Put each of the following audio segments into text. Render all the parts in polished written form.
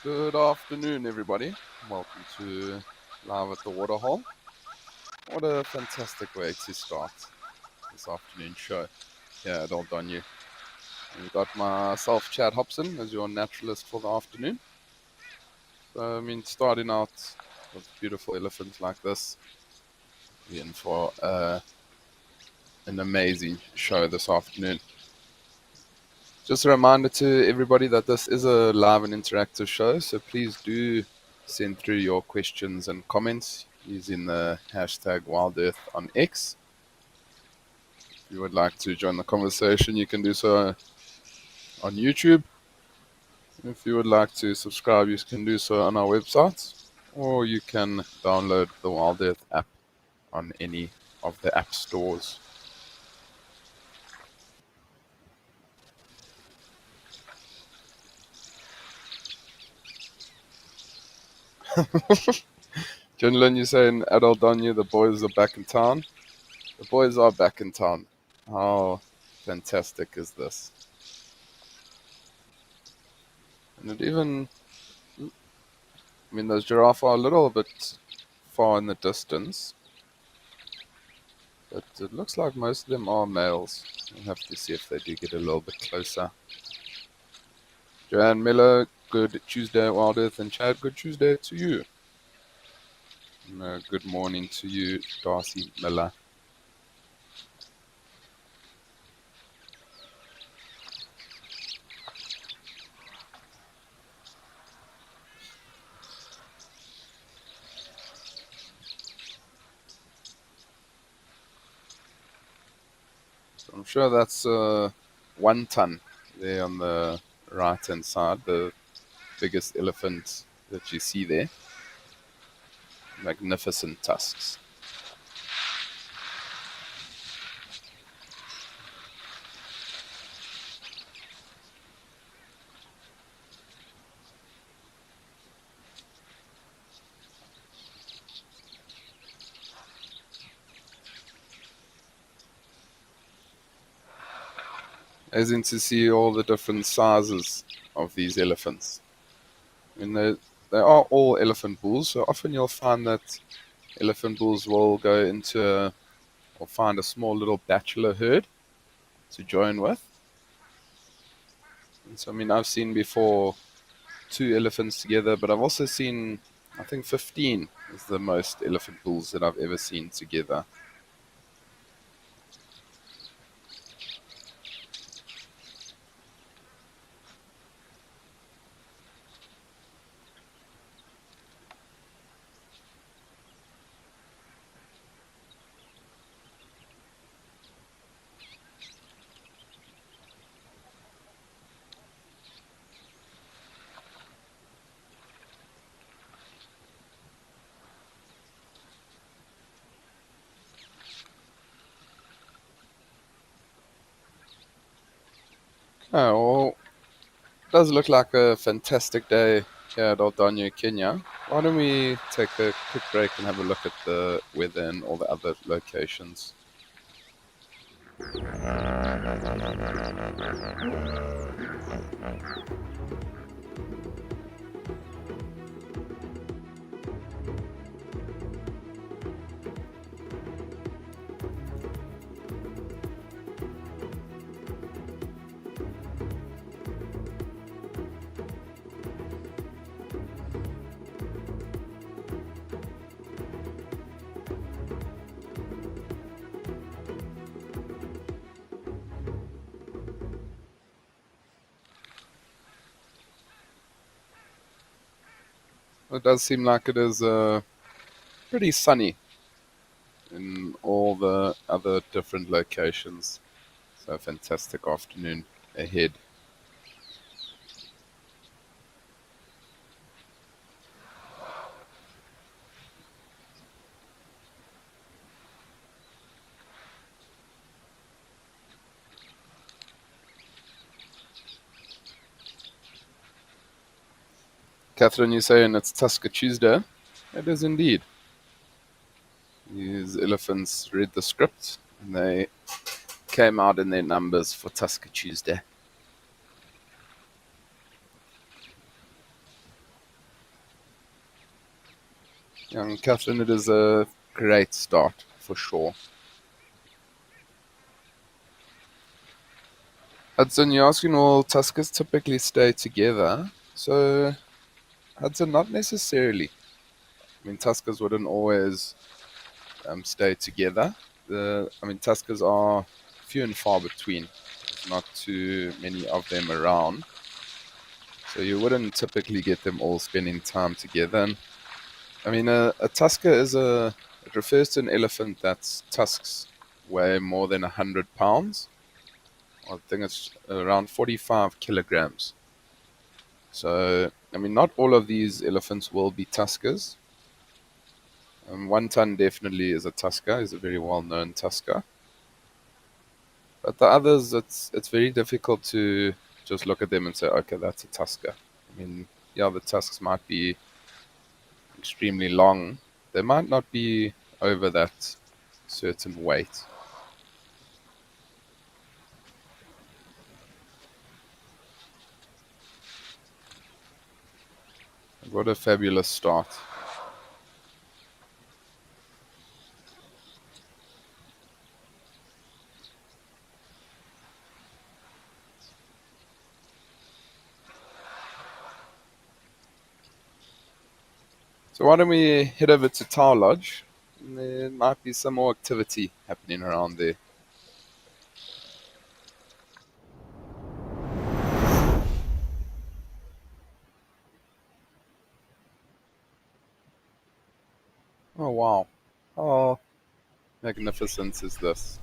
Good afternoon, everybody. Welcome to Live at the Waterhole. What a fantastic way to start this afternoon show here at Old Donny. We've got myself, Chad Hobson, as your naturalist for the afternoon. So, starting out with beautiful elephants like this, we're in for an amazing show this afternoon. Just a reminder to everybody that this is a live and interactive show, so please do send through your questions and comments using the hashtag WildEarth on X. If you would like to join the conversation, you can do so on YouTube. If you would like to subscribe, you can do so on our website, or you can download the WildEarth app on any of the app stores. Jenlyn, you're saying at Old Donny, the boys are back in town? The boys are back in town. How fantastic is this? And those giraffe are a little bit far in the distance, but it looks like most of them are males. We'll have to see if they do get a little bit closer. Joanne Miller, good Tuesday, Wild Earth, and Chad, good Tuesday to you. And, good morning to you, Darcy Miller. So I'm sure that's 1 ton there on the right-hand side, the biggest elephant that you see there. Magnificent tusks. Amazing to see all the different sizes of these elephants. They are all elephant bulls, so often you'll find that elephant bulls will go into or find a small little bachelor herd to join with. And so, I've seen before 2 elephants together, but I've also seen, I think 15 is the most elephant bulls that I've ever seen together. Oh, well, it does look like a fantastic day here at Old Donny, Kenya. Why don't we take a quick break and have a look at the weather and all the other locations? It does seem like it is pretty sunny in all the other different locations. So a fantastic afternoon ahead. Catherine, you're saying it's Tusker Tuesday? It is indeed. These elephants read the script and they came out in their numbers for Tusker Tuesday. Young Catherine, it is a great start for sure. Hudson, you're asking, will tuskers typically stay together? So, Hudson, not necessarily. I mean, tuskers wouldn't always stay together. Tuskers are few and far between. There's not too many of them around. So you wouldn't typically get them all spending time together. And, a tusker it refers to an elephant that's tusks weigh more than 100 pounds. I think it's around 45 kilograms. So, not all of these elephants will be tuskers. One ton definitely is a tusker, is a very well-known tusker. But the others, it's very difficult to just look at them and say, okay, that's a tusker. Yeah, the tusks might be extremely long. They might not be over that certain weight. What a fabulous start. So why don't we head over to Tower Lodge? There might be some more activity happening around there. Oh wow. How magnificent is this?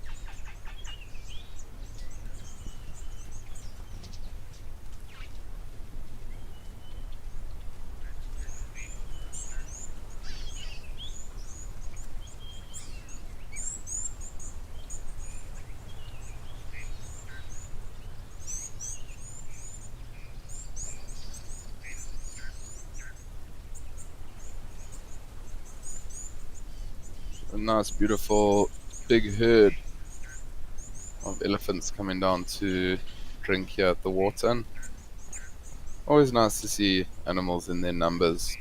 A nice, beautiful, big herd of elephants coming down to drink here at the water. And always nice to see animals in their numbers.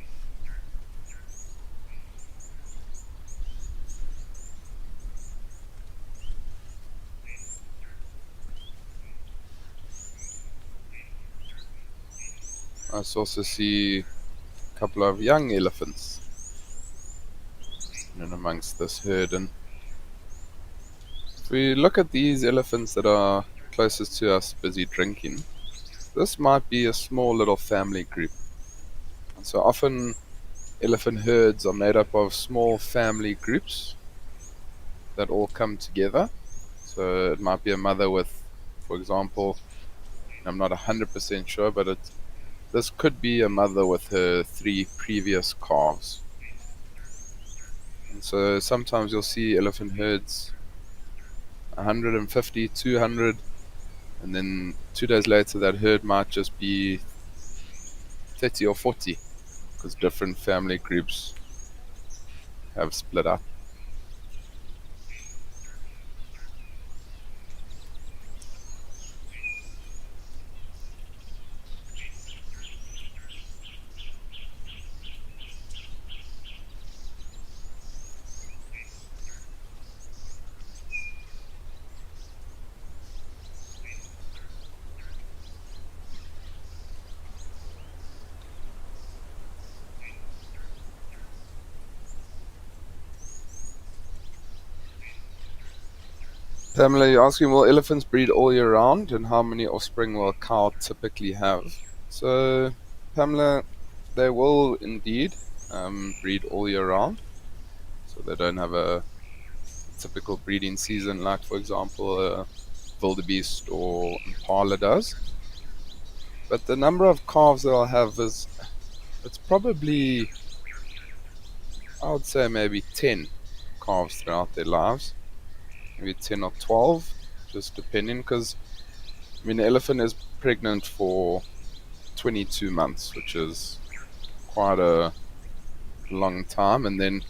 I also see a couple of young elephants in amongst this herd. And if we look at these elephants that are closest to us busy drinking, this might be a small little family group. And so often elephant herds are made up of small family groups that all come together. So it might be a mother with, for example, I'm not 100% sure, but this could be a mother with her 3 previous calves. And so sometimes you'll see elephant herds 150, 200, and then 2 days later that herd might just be 30 or 40 because different family groups have split up. Pamela, you're asking, will elephants breed all year round, and how many offspring will a cow typically have? So, Pamela, they will indeed breed all year round. So they don't have a typical breeding season like, for example, a wildebeest or impala does. But the number of calves they'll have it's probably, I would say, maybe 10 calves throughout their lives. Maybe 10 or 12, just depending, because the elephant is pregnant for 22 months, which is quite a long time. And then,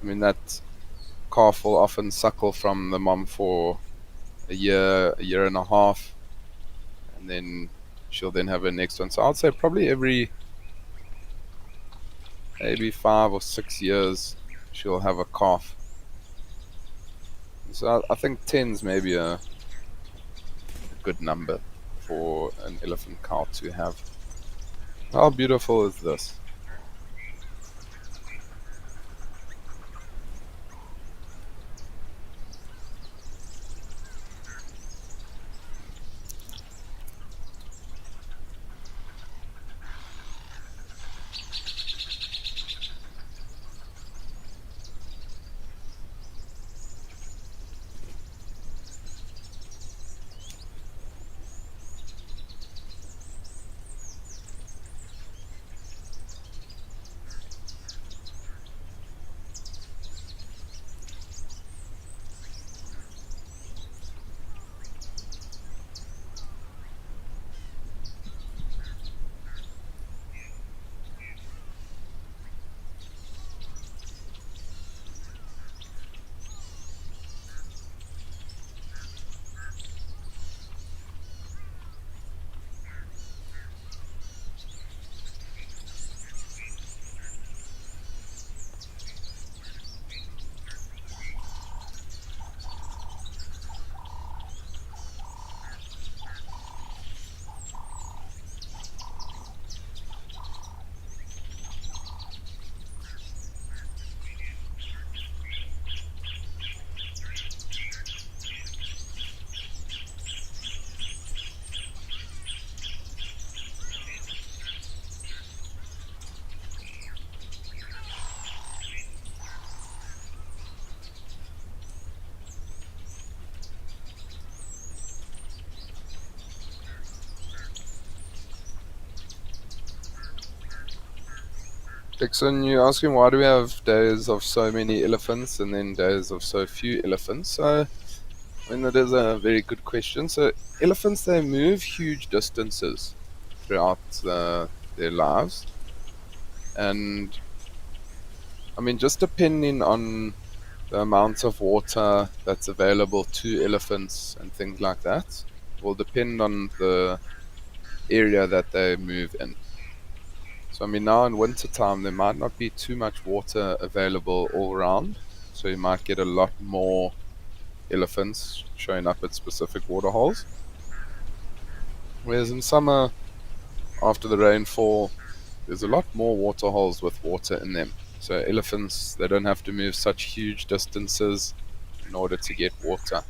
that calf will often suckle from the mom for a year and a half, and then she'll then have her next one. So I'd say probably every maybe 5 or 6 years, she'll have a calf. So I think 10's maybe a good number for an elephant cow to have. How beautiful is this? Dixon, you're asking why do we have days of so many elephants and then days of so few elephants? So, I mean, that is a very good question. So, elephants, they move huge distances throughout their lives. And, I mean, just depending on the amount of water that's available to elephants and things like that will depend on the area that they move in. So, I mean, now in winter time, there might not be too much water available all around. So, you might get a lot more elephants showing up at specific water holes. Whereas in summer, after the rainfall, there's a lot more water holes with water in them. So, elephants, they don't have to move such huge distances in order to get water.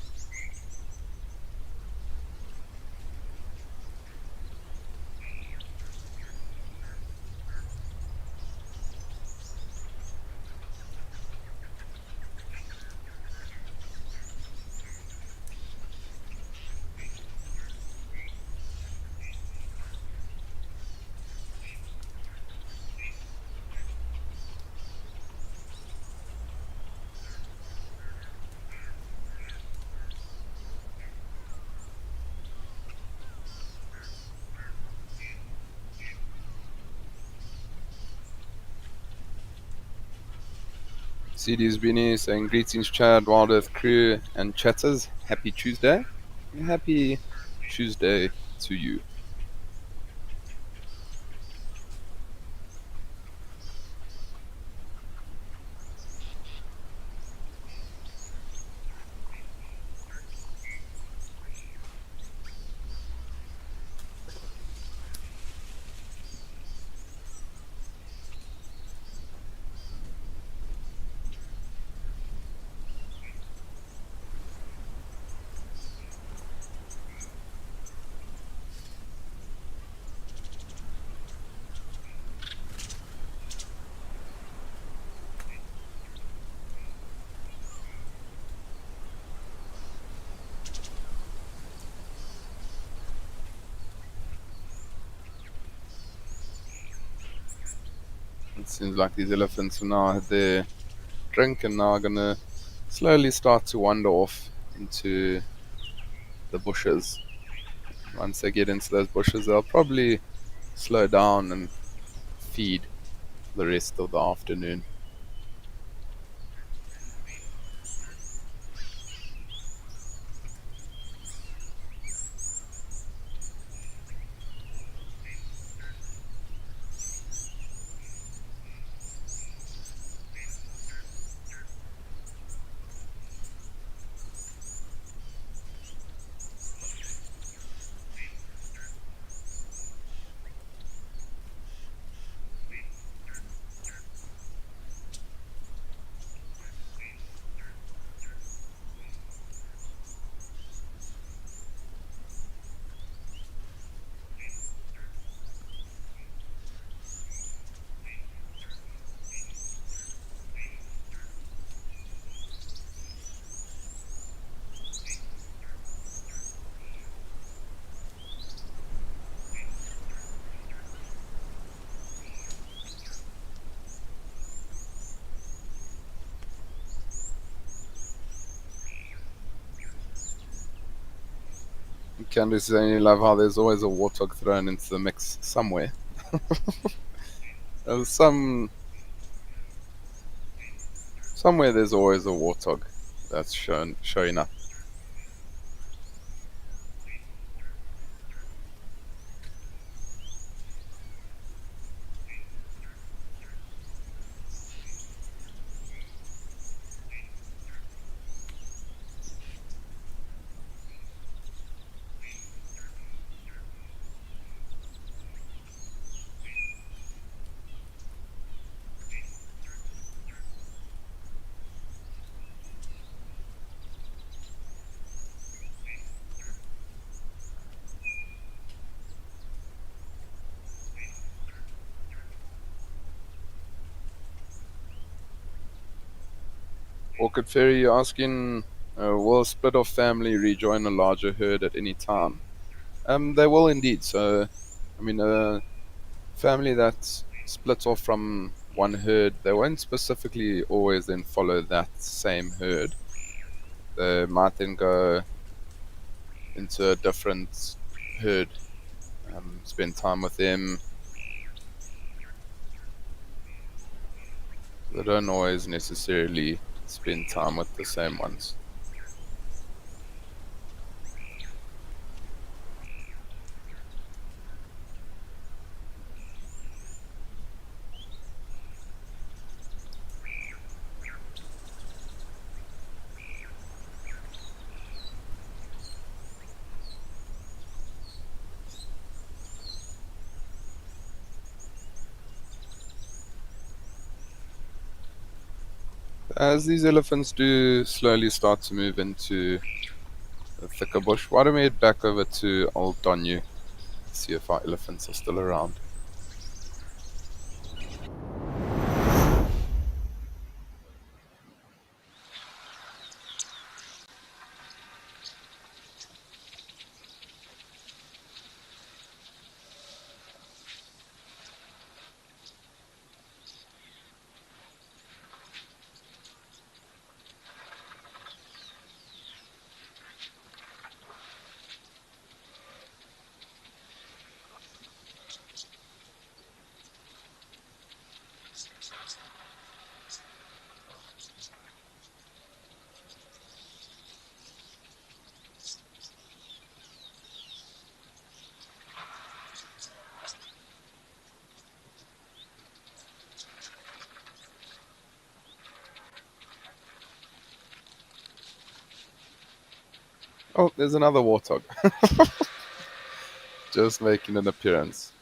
CD's Beanie saying greetings, Chad, Wild Earth crew, and chatters. Happy Tuesday. Happy Tuesday to you. It seems like these elephants have now had their drink and now are going to slowly start to wander off into the bushes. Once they get into those bushes, they'll probably slow down and feed the rest of the afternoon. Candice saying you love how there's always a warthog thrown into the mix somewhere. There's somewhere there's always a warthog that's showing up. Orchid Fairy, you're asking, will a split off family rejoin a larger herd at any time? They will indeed. So, I mean, a family that splits off from one herd, they won't specifically always then follow that same herd. They might then go into a different herd, spend time with them. They don't always necessarily spend time with the same ones. As these elephants do slowly start to move into the thicker bush, why don't we head back over to Old Donyu, see if our elephants are still around. Oh, there's another warthog, just making an appearance.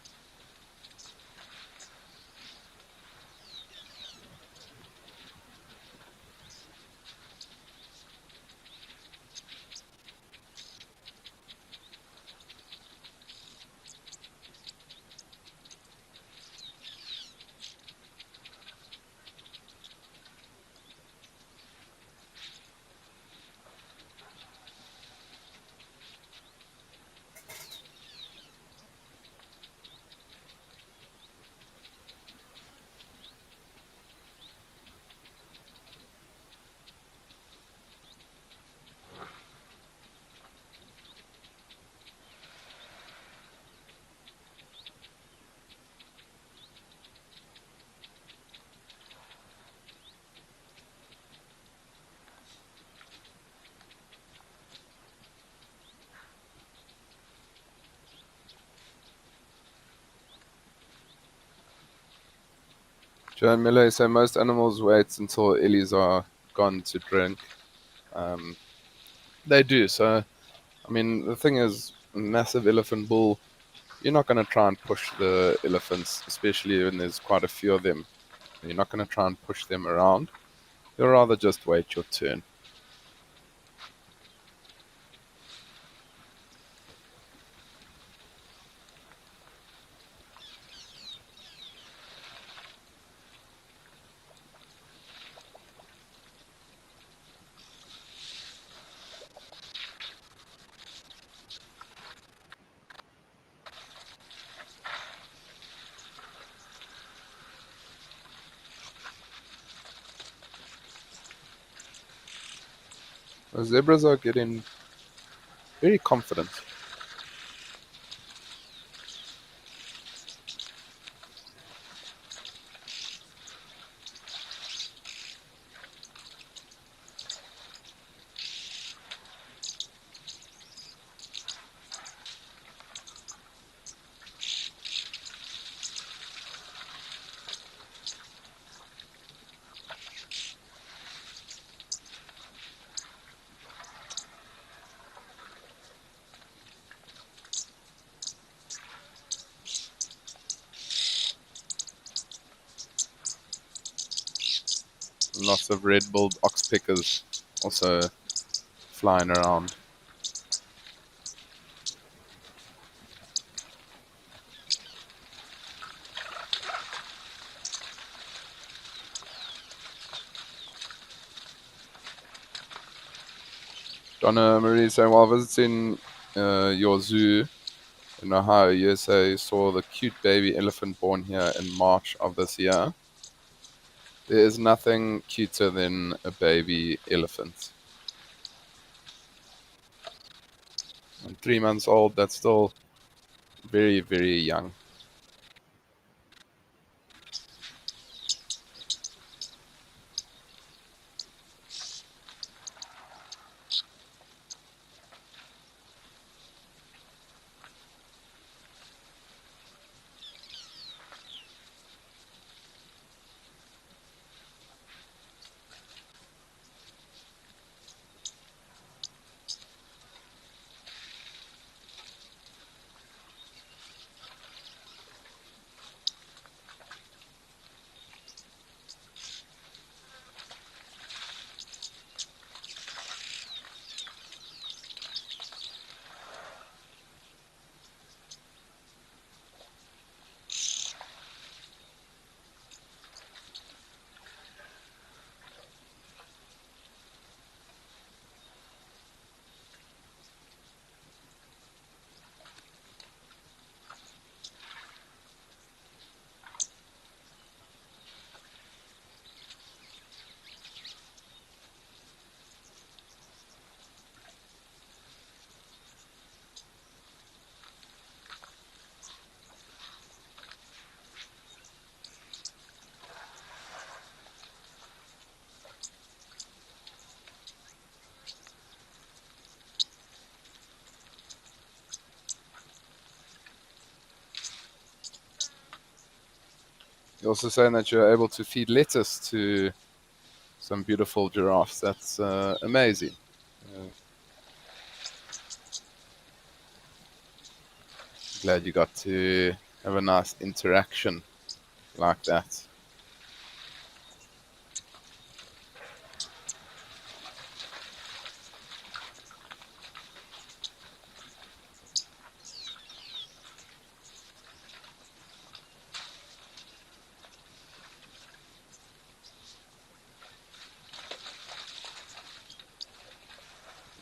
Joan Miller said most animals wait until Ellies are gone to drink. Um, they do. So, I mean, the thing is, massive elephant bull, you're not going to try and push the elephants, especially when there's quite a few of them. You're not going to try and push them around. You'll rather just wait your turn. The zebras are getting very confident. Lots of red-billed oxpeckers also flying around. Donna Marie saying, while visiting your zoo in Ohio, USA, you saw the cute baby elephant born here in March of this year. There is nothing cuter than a baby elephant. And 3 months old, that's still very, very young. You're also saying that you're able to feed lettuce to some beautiful giraffes. That's amazing. Uh, Glad you got to have a nice interaction like that.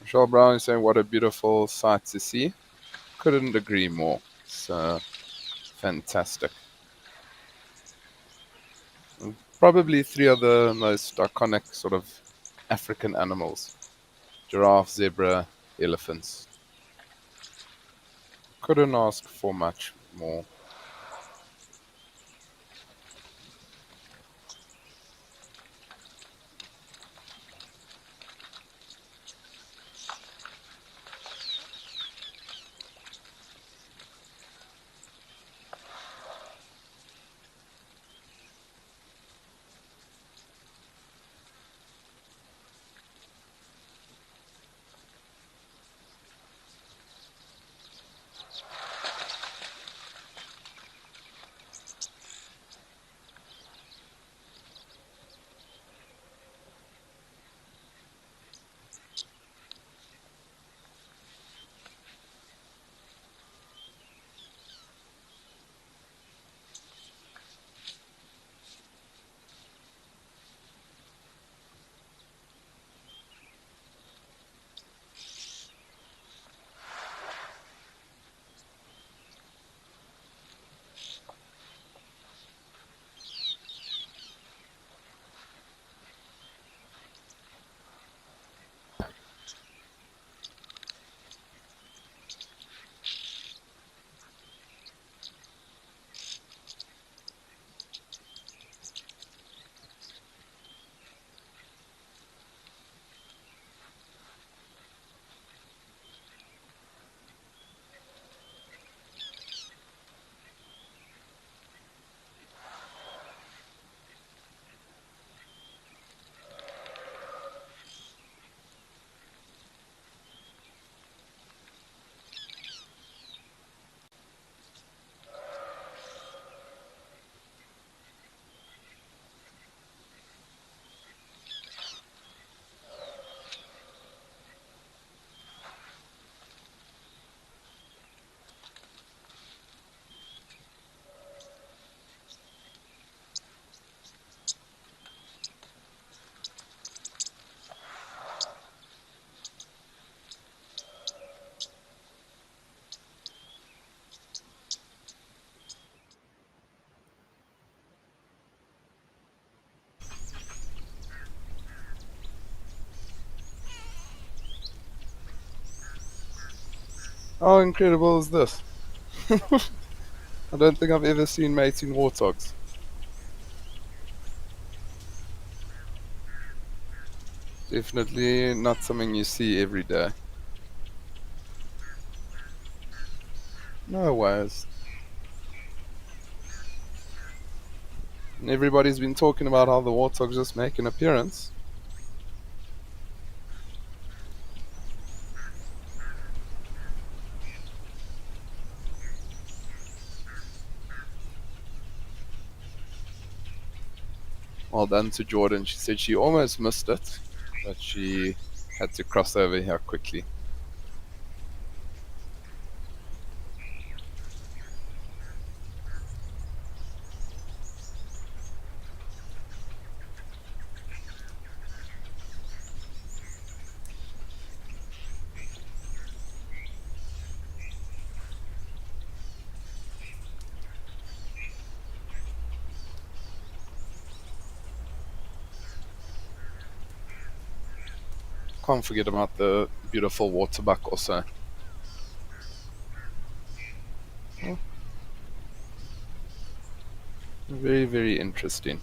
Michelle Brown is saying, what a beautiful sight to see. Couldn't agree more. It's fantastic. Probably three of the most iconic sort of African animals: giraffe, zebra, elephants. Couldn't ask for much more. How incredible is this? I don't think I've ever seen mating warthogs. Definitely not something you see every day. No ways. And everybody's been talking about how the warthogs just make an appearance. Well done to Jordan. She said she almost missed it, but she had to cross over here quickly. Can't forget about the beautiful waterbuck also. Oh, very, very interesting.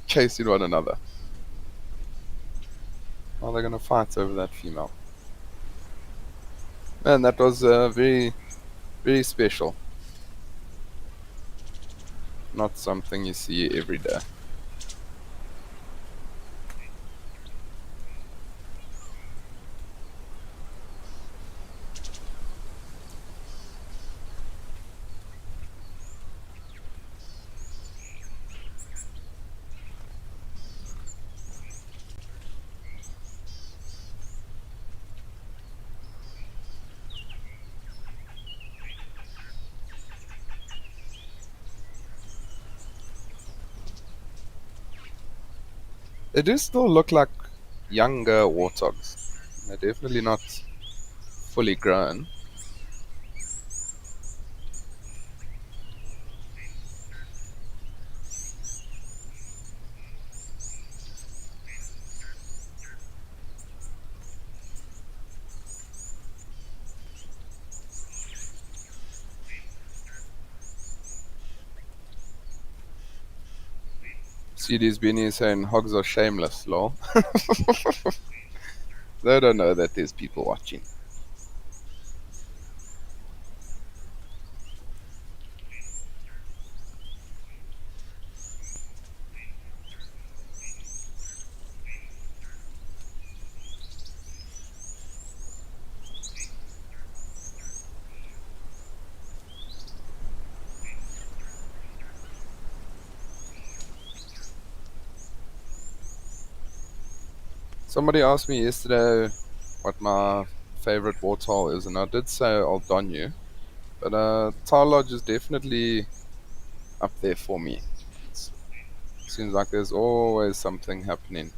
Chasing one another. Oh, they're gonna fight over that female. Man, that was very, very special. Not something you see every day. They do still look like younger warthogs. They're definitely not fully grown. CD's Beanie is saying hogs are shameless, lol. They don't know that there's people watching. Somebody asked me yesterday what my favorite waterhole is, and I did say Old Donyu, but Tar Lodge is definitely up there for me. It seems like there's always something happening.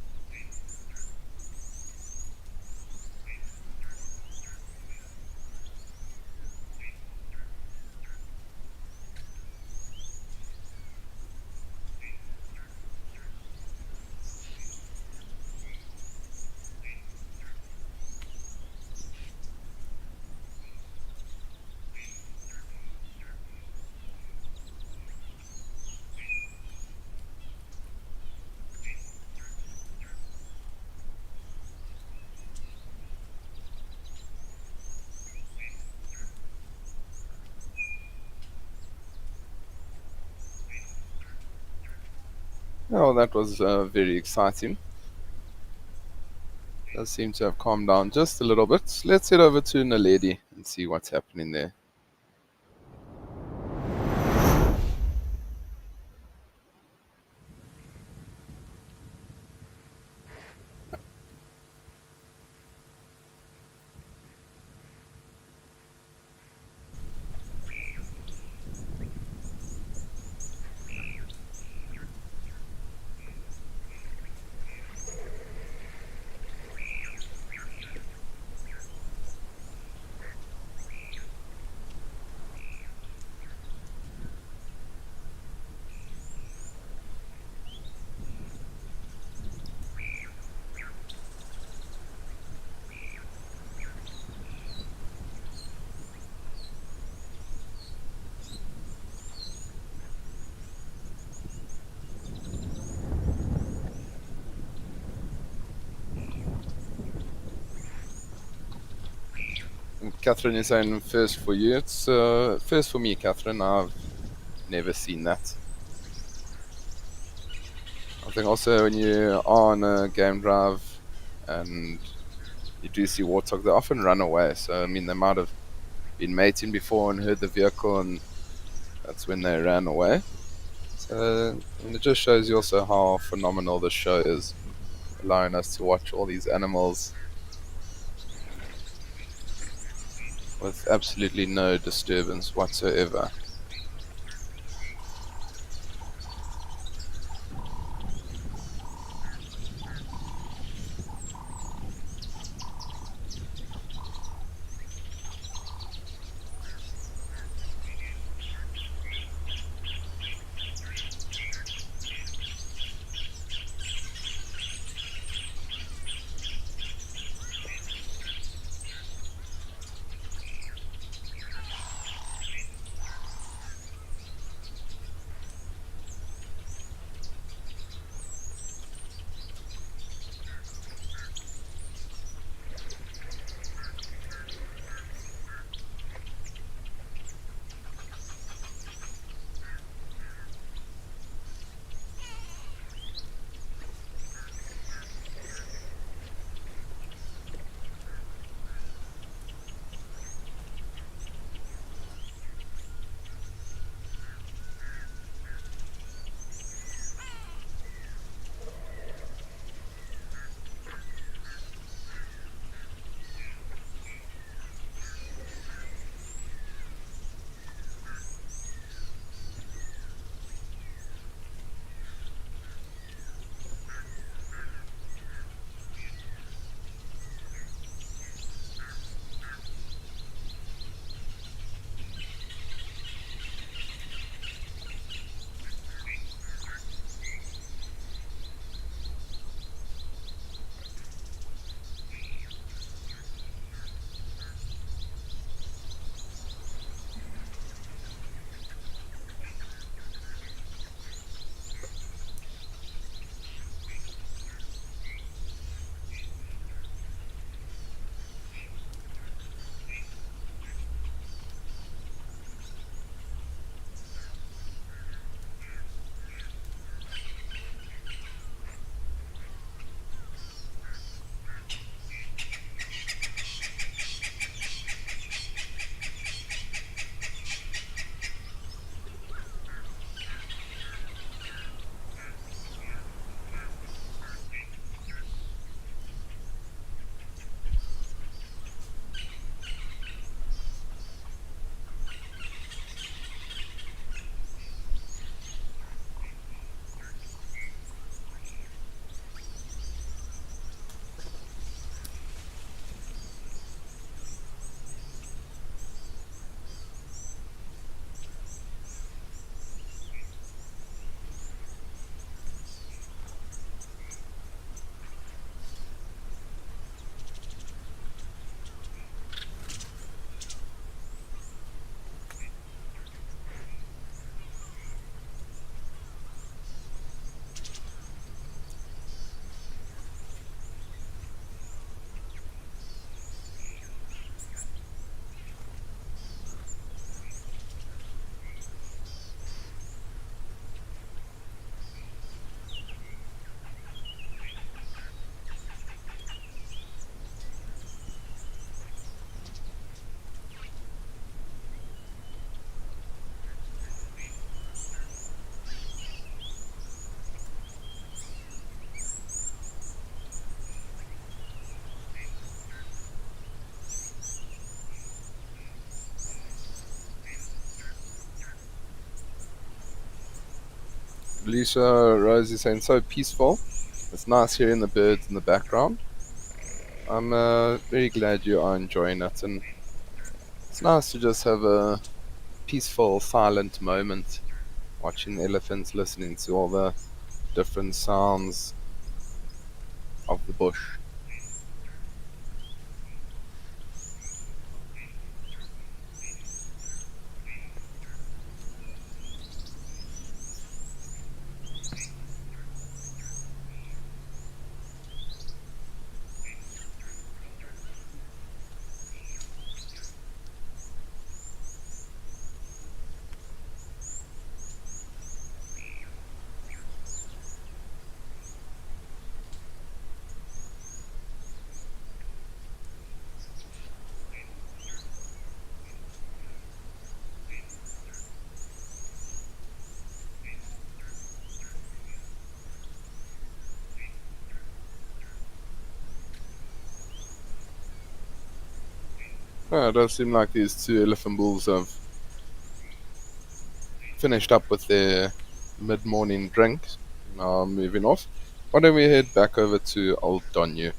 Oh, that was very exciting. Does seem to have calmed down just a little bit. Let's head over to Naledi and see what's happening there. Catherine is saying first for you. It's first for me, Catherine. I've never seen that. I think also when you are on a game drive and you do see warthogs, they often run away. So, I mean, they might have been mating before and heard the vehicle, and that's when they ran away. So, and it just shows you also how phenomenal the show is, allowing us to watch all these animals with absolutely no disturbance whatsoever. Lisa Rose is saying so peaceful. It's nice hearing the birds in the background. I'm very glad you are enjoying it, and it's nice to just have a peaceful, silent moment watching elephants, listening to all the different sounds of the bush. Well, it does seem like these two elephant bulls have finished up with their mid-morning drink. Now moving off. Why don't we head back over to Old Donyu?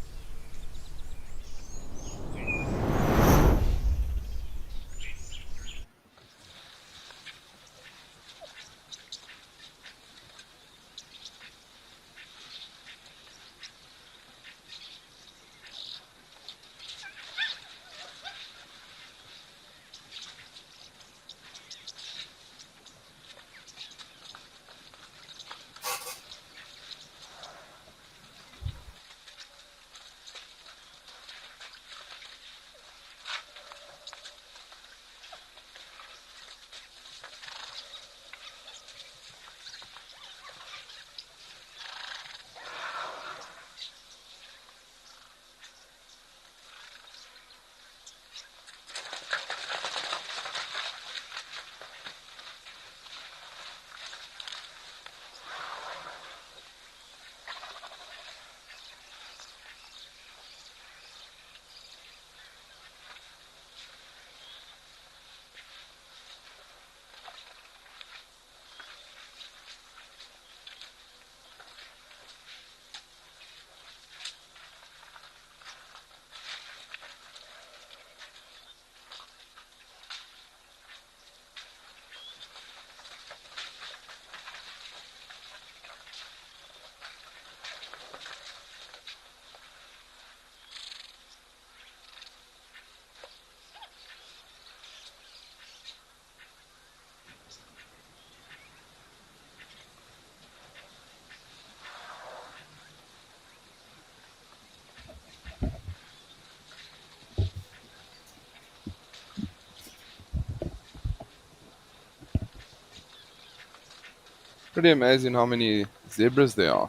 Pretty amazing how many zebras there are.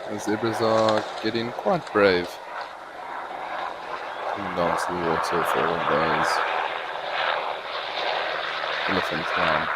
The zebras are getting quite brave. Coming down to the water for all those elephants around.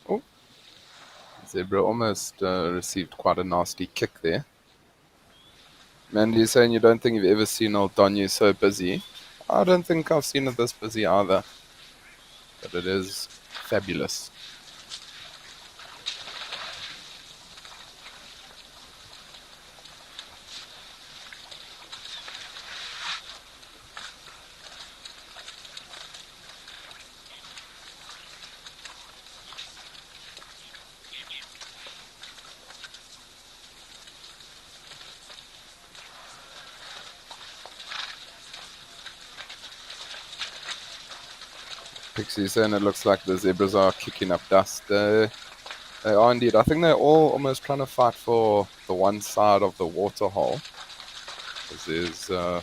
Oh, zebra almost received quite a nasty kick there. Mandy, you're saying you don't think you've ever seen old Donny so busy. I don't think I've seen it this busy either, but it is fabulous. Pixie saying it looks like the zebras are kicking up dust. They are indeed. I think they're all almost trying to fight for the one side of the waterhole. Because there's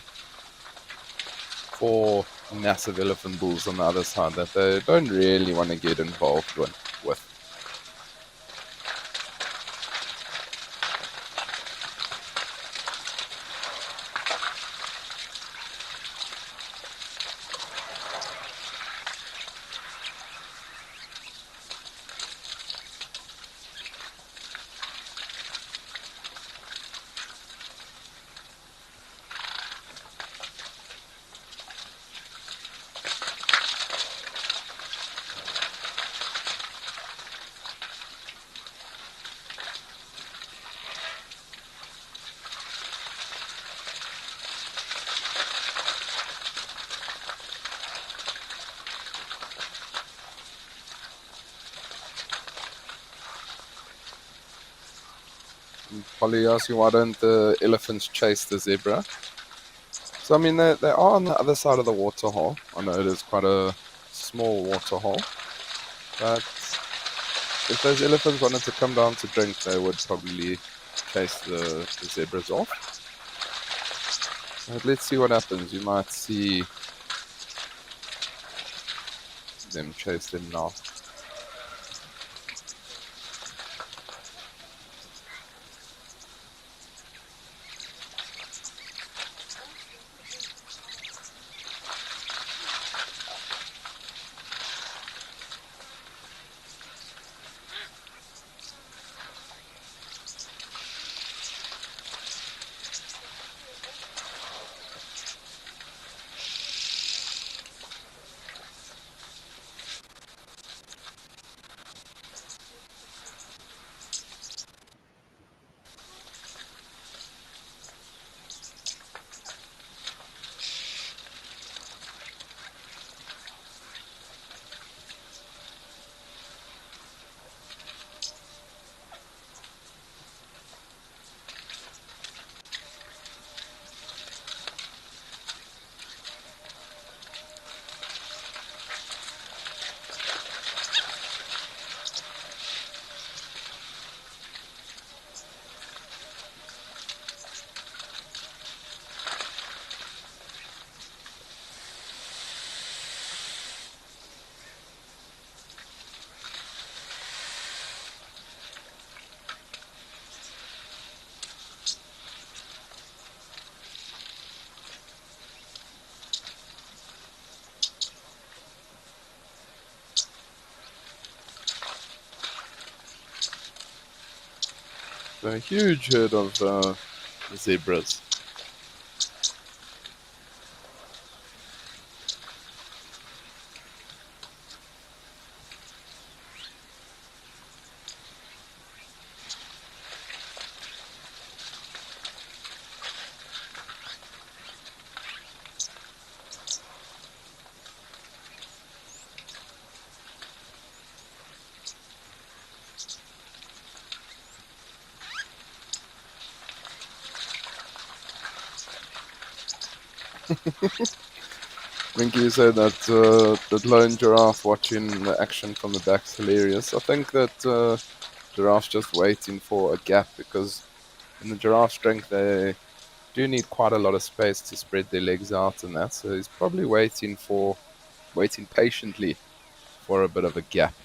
four massive elephant bulls on the other side that they don't really want to get involved with. Probably asking why don't the elephants chase the zebra? So I mean, they are on the other side of the waterhole. I know it is quite a small waterhole, but if those elephants wanted to come down to drink, they would probably chase the zebras off. But let's see what happens. You might see them chase them now. A huge herd of zebras. Minky said that that lone giraffe watching the action from the back's hilarious. I think that giraffes just waiting for a gap because in the giraffe strength they do need quite a lot of space to spread their legs out and that. So he's probably waiting patiently for a bit of a gap.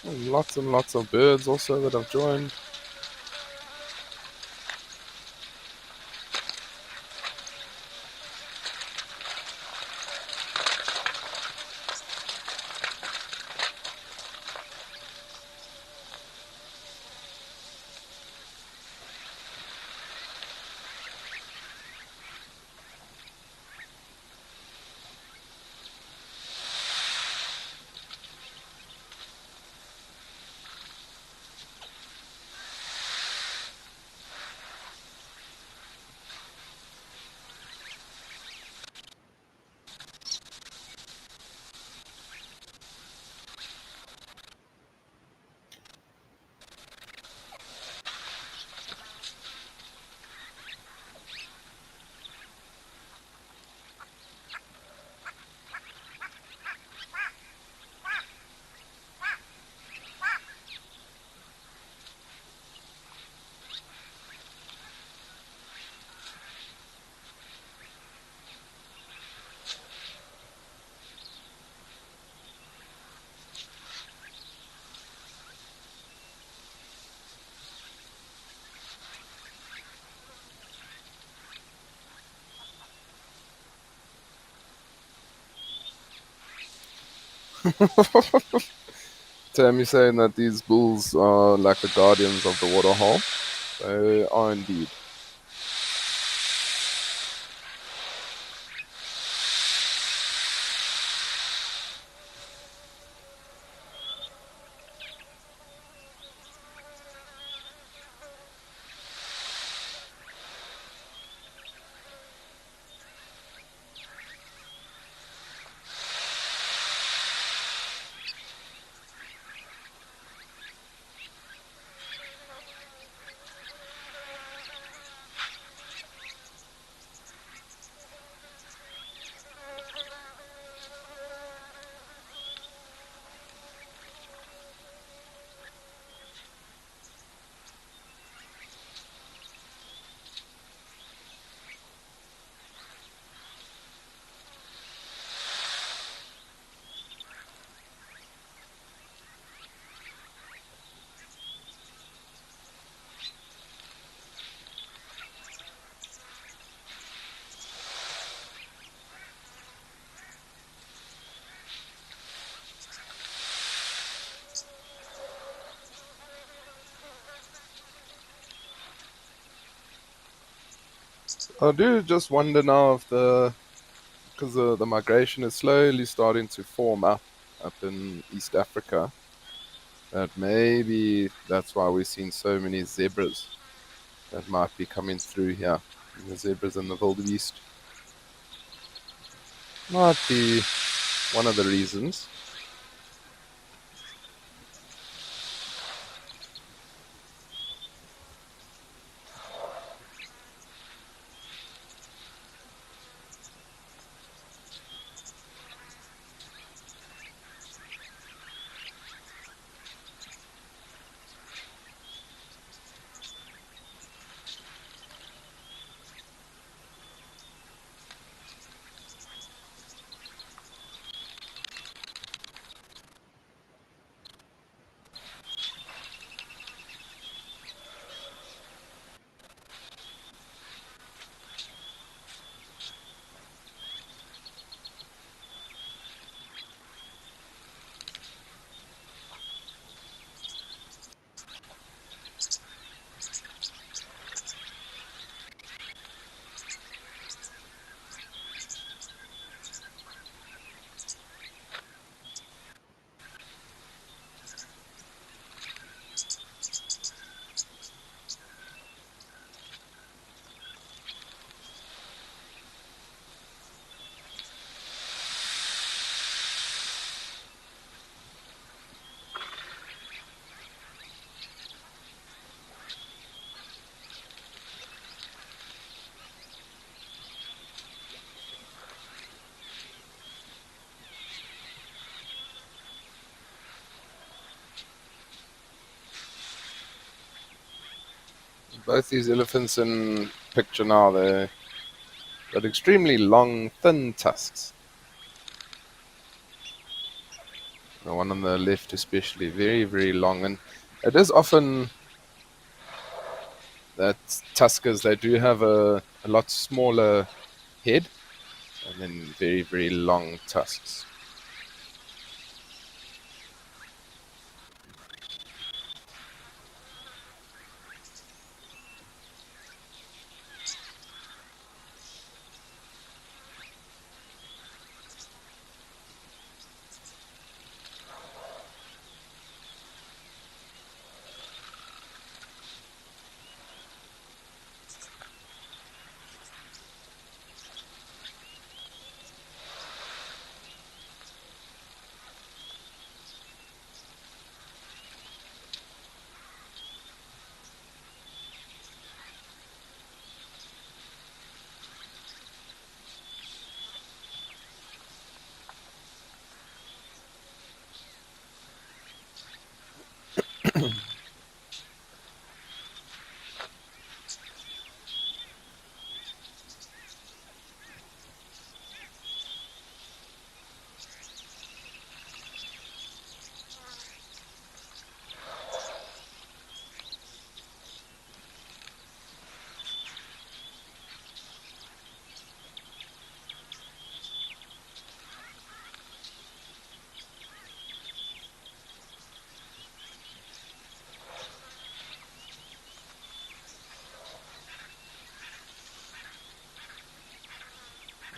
Lots and lots of birds also that have joined. Tam, you saying that these bulls are like the guardians of the waterhole? They are indeed. I do just wonder now if because the migration is slowly starting to form up in East Africa, that maybe that's why we're seeing so many zebras that might be coming through here. The zebras and the wildebeest might be one of the reasons. Both these elephants in picture now, they've got extremely long, thin tusks. The one on the left, especially, very, very long. And it is often that tuskers, they do have a lot smaller head and then very, very long tusks.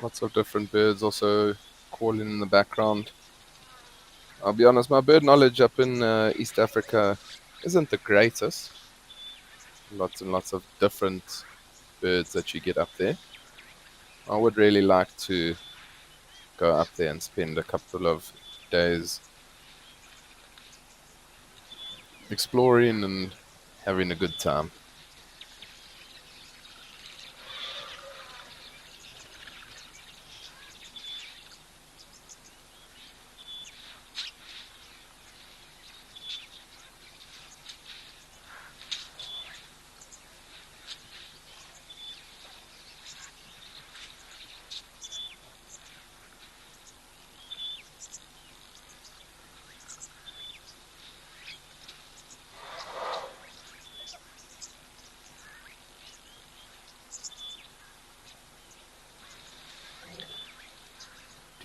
Lots of different birds also calling in the background. I'll be honest, my bird knowledge up in East Africa isn't the greatest. Lots and lots of different birds that you get up there. I would really like to go up there and spend a couple of days exploring and having a good time.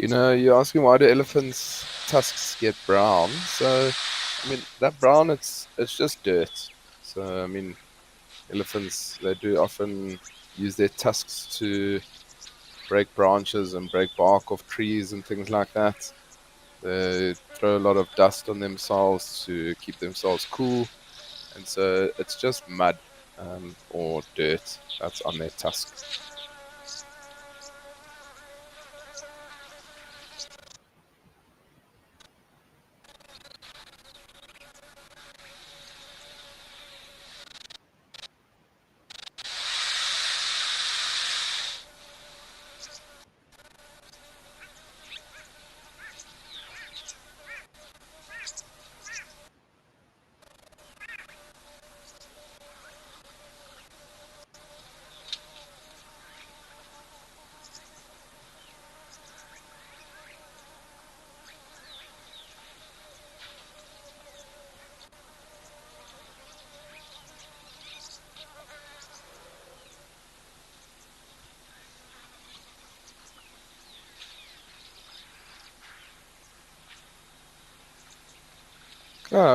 You know, you're asking why do elephants' tusks get brown? So, I mean, that brown, it's just dirt. So, I mean, elephants, they do often use their tusks to break branches and break bark off trees and things like that. They throw a lot of dust on themselves to keep themselves cool, and so it's just mud or dirt that's on their tusk.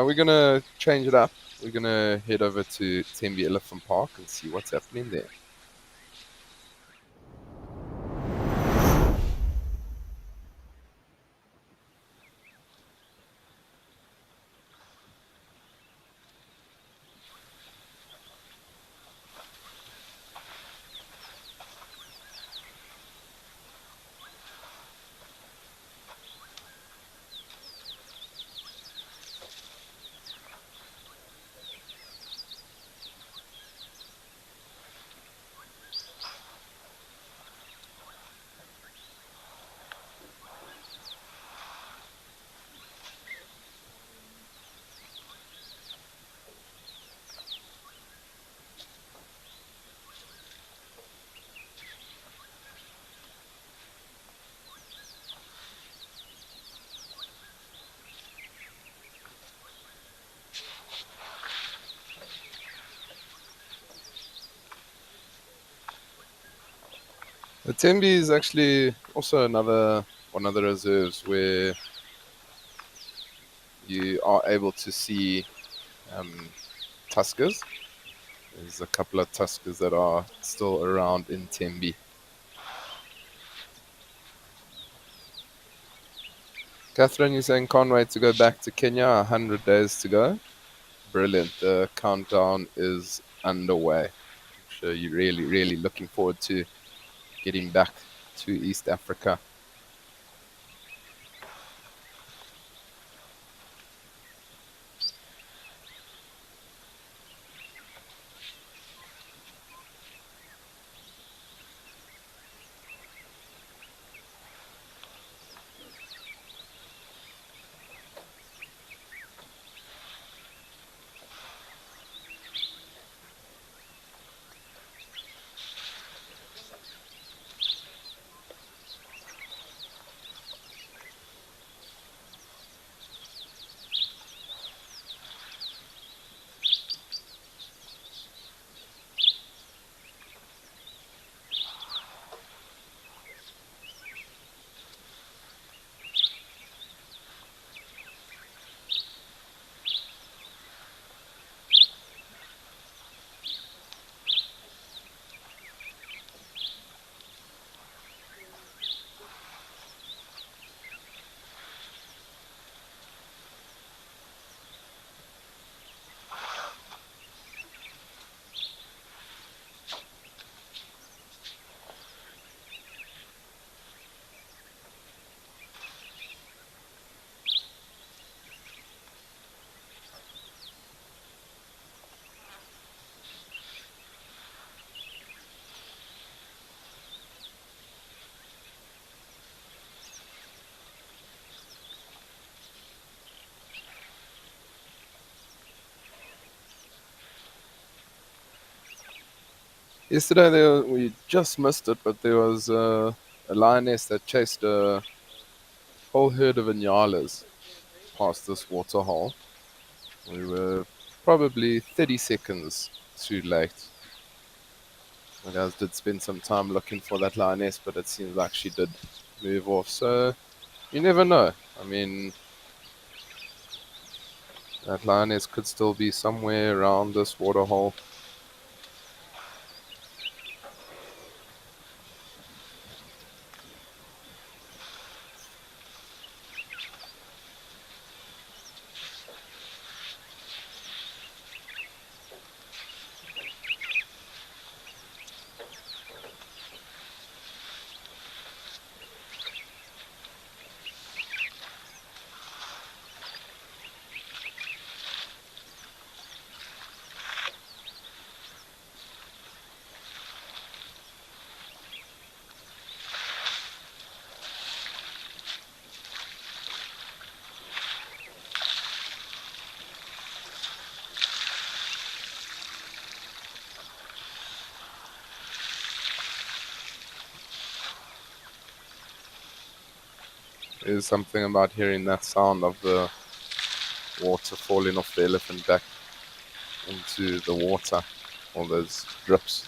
We're gonna change it up. We're gonna head over to Tembe Elephant Park and see what's happening there. The Tembe is actually also another one of the reserves where you are able to see um, tuskers. There's a couple of tuskers that are still around in Tembe. Catherine, you're saying can't wait to go back to Kenya. 100 days to go. Brilliant. The countdown is underway. I'm sure you're really, really looking forward to getting back to East Africa. Yesterday we just missed it, but there was a lioness that chased a whole herd of inyalas past this waterhole. We were probably 30 seconds too late. The guys did spend some time looking for that lioness, but it seems like she did move off. So you never know. I mean, that lioness could still be somewhere around this waterhole. There's something about hearing that sound of the water falling off the elephant back into the water, all those drips.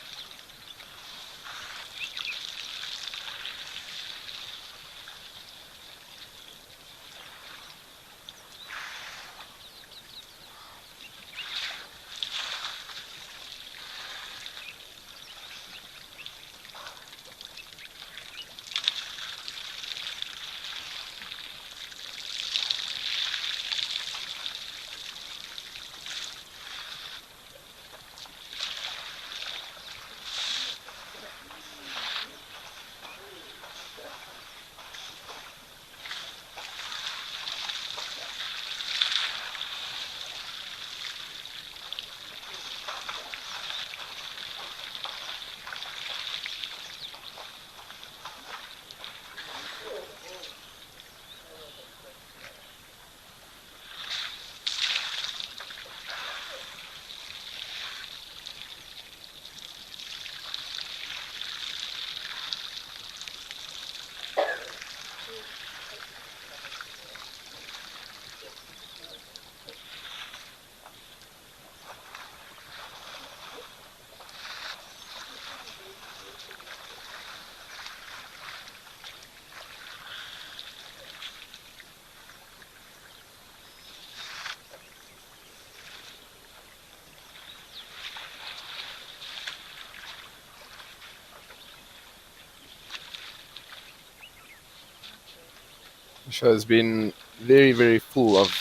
The show has been very, very full of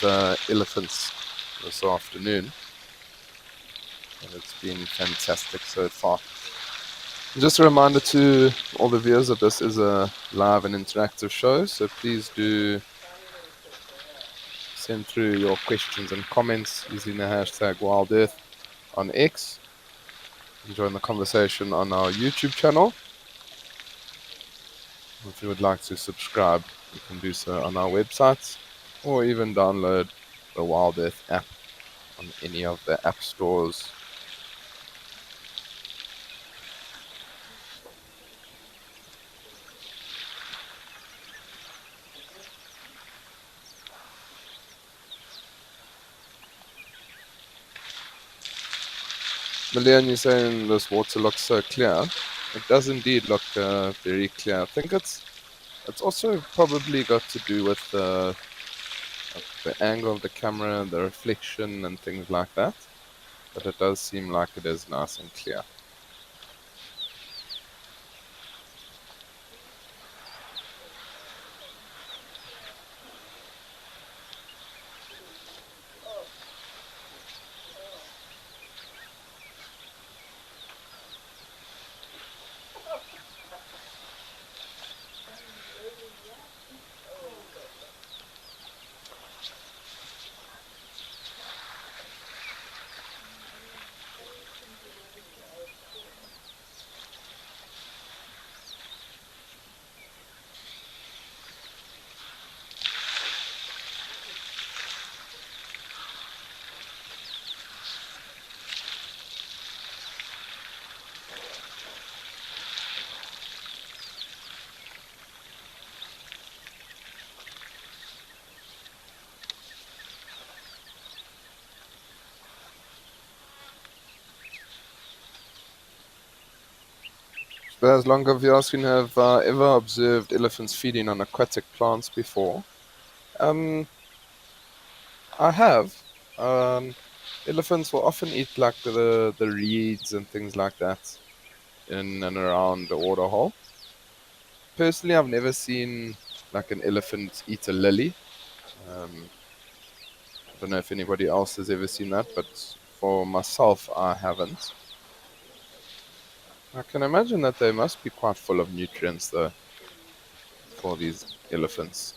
elephants this afternoon, and it's been fantastic so far. Just a reminder to all the viewers that this is a live and interactive show, so please do send through your questions and comments using the hashtag WildEarth on X. Join the conversation on our YouTube channel. If you would like to subscribe, you can do so on our websites or even download the WildEarth app on any of the app stores. Milian, you're saying this water looks so clear. It does indeed look very clear. I think it's also probably got to do with the angle of the camera, the reflection, and things like that. But it does seem like it is nice and clear. But as long as you're asking, have ever observed elephants feeding on aquatic plants before? Um, I have. Um, Elephants will often eat like the reeds and things like that in and around the waterhole. Personally, I've never seen like an elephant eat a lily. Um, I don't know if anybody else has ever seen that, but for myself, I haven't. I can imagine that they must be quite full of nutrients, though, for these elephants.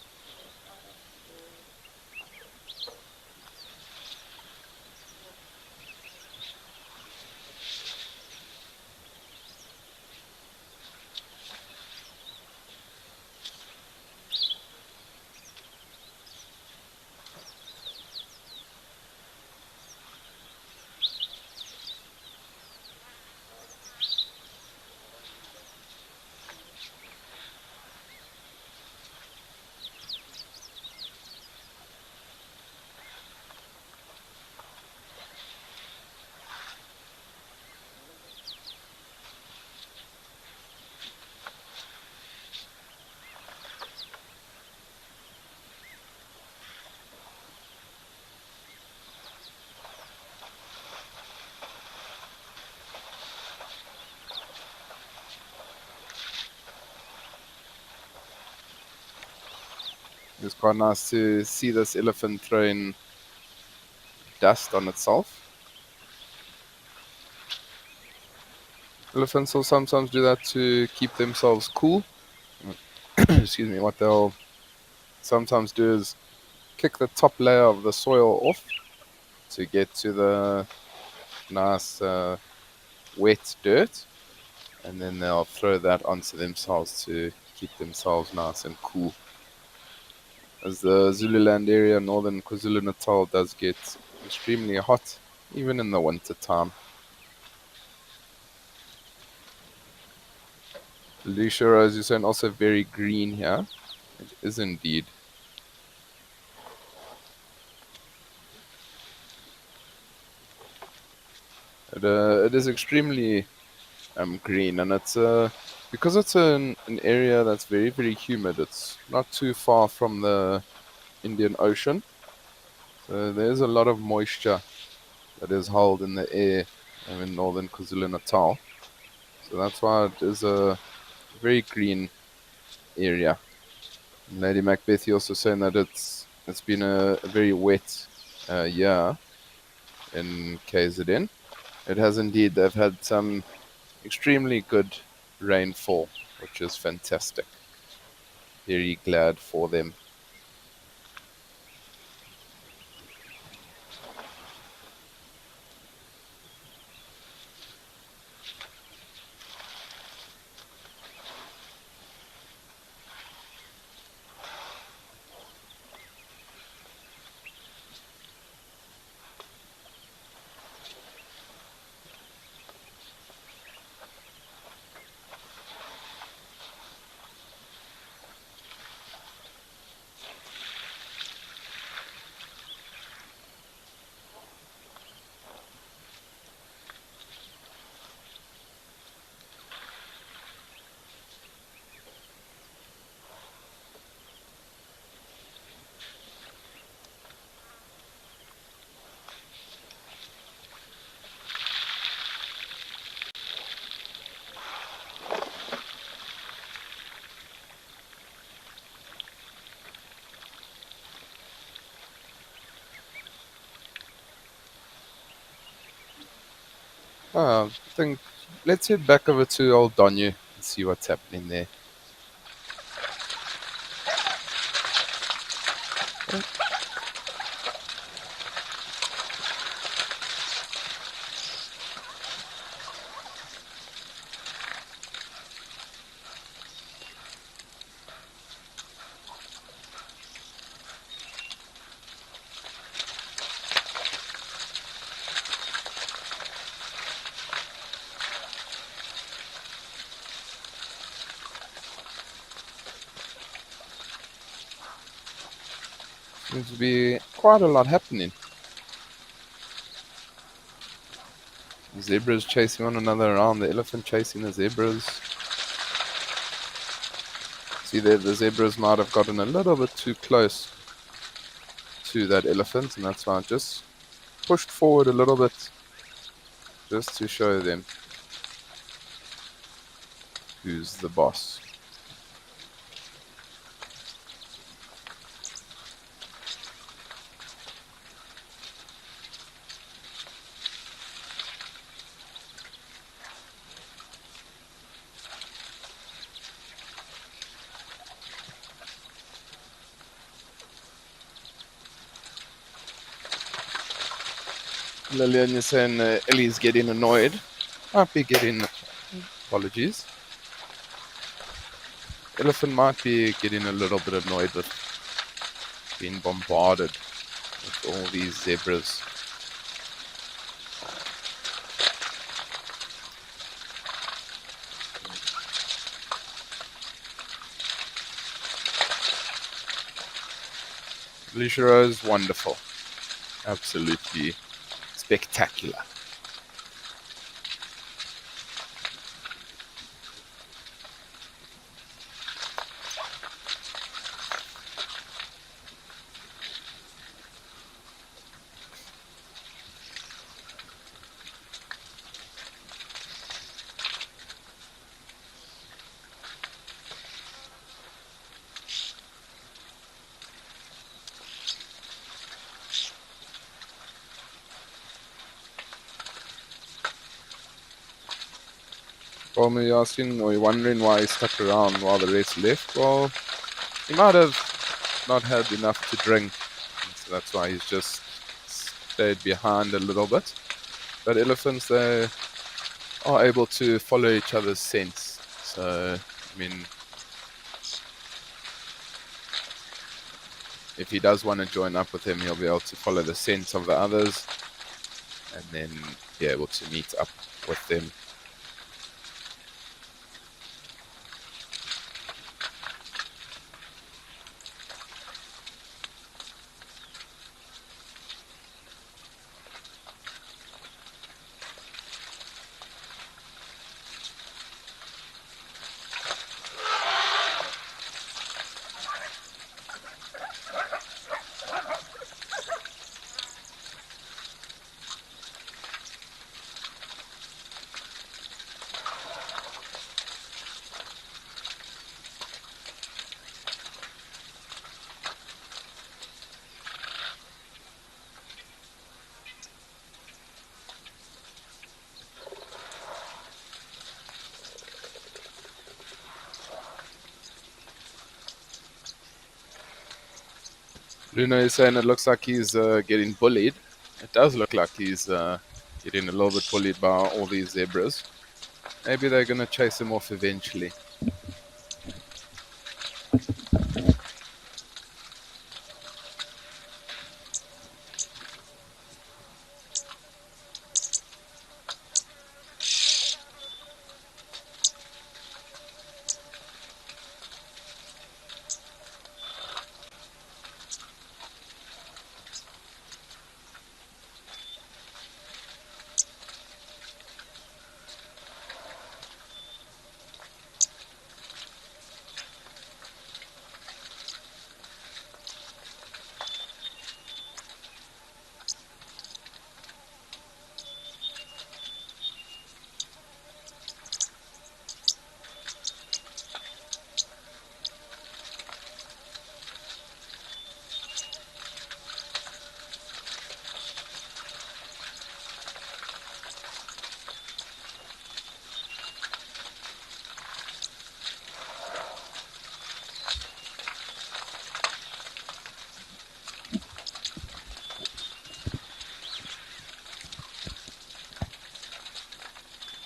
It's quite nice to see this elephant throwing dust on itself. Elephants will sometimes do that to keep themselves cool. Excuse me. What they'll sometimes do is kick the top layer of the soil off to get to the nice wet dirt, and then they'll throw that onto themselves to keep themselves nice and cool. As the Zululand area, northern KwaZulu-Natal, does get extremely hot, even in the winter time. Lucia, as you said, also very green here. It is indeed. It is extremely green, and it's because it's an area that's very, very humid. It's not too far from the Indian Ocean, so there's a lot of moisture that is held in the air in northern KwaZulu-Natal. So that's why it is a very green area. Lady Macbeth also saying that it's been a very wet year in KZN. It has indeed. They've had some extremely good rainfall, which is fantastic. Very glad for them. I think let's head back over to old Donyu and see what's happening there. Seems to be quite a lot happening. The zebras chasing one another around, the elephant chasing the zebras. See there, the zebras might have gotten a little bit too close to that elephant, and that's why I just pushed forward a little bit just to show them who's the boss. Lillian, you're saying Ellie's getting annoyed. Might be getting, apologies. Elephant might be getting a little bit annoyed with being bombarded with all these zebras. Lucia is wonderful. Absolutely spectacular. Well, you're asking or you're wondering why he stuck around while the rest left. Well, he might have not had enough to drink, so that's why he's just stayed behind a little bit. But elephants, they are able to follow each other's scents. So, I mean, if he does want to join up with him, he'll be able to follow the scents of the others and then be able to meet up with them. Luna is saying it looks like he's getting bullied. It does look like he's getting a little bit bullied by all these zebras. Maybe they're going to chase him off eventually.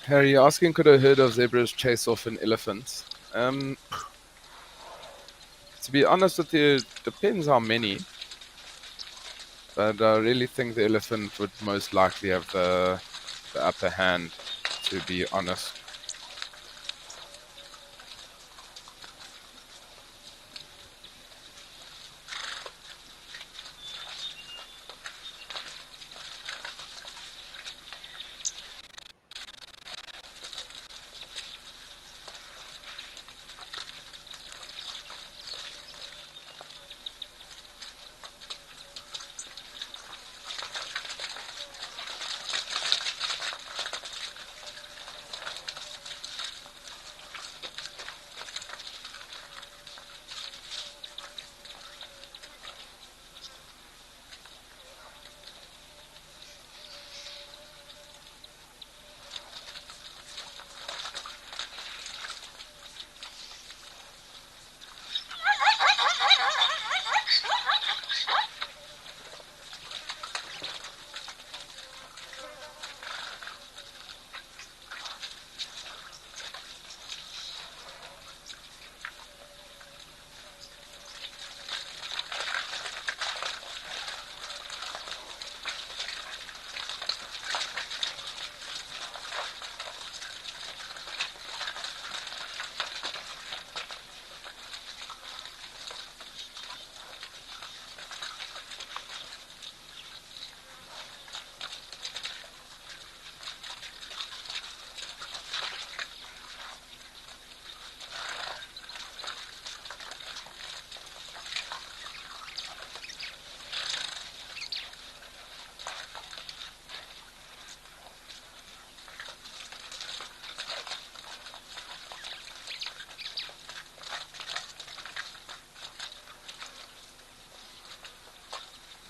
Harry, you're asking could a herd of zebras chase off an elephant? To be honest with you, depends how many. But I really think the elephant would most likely have the upper hand, to be honest.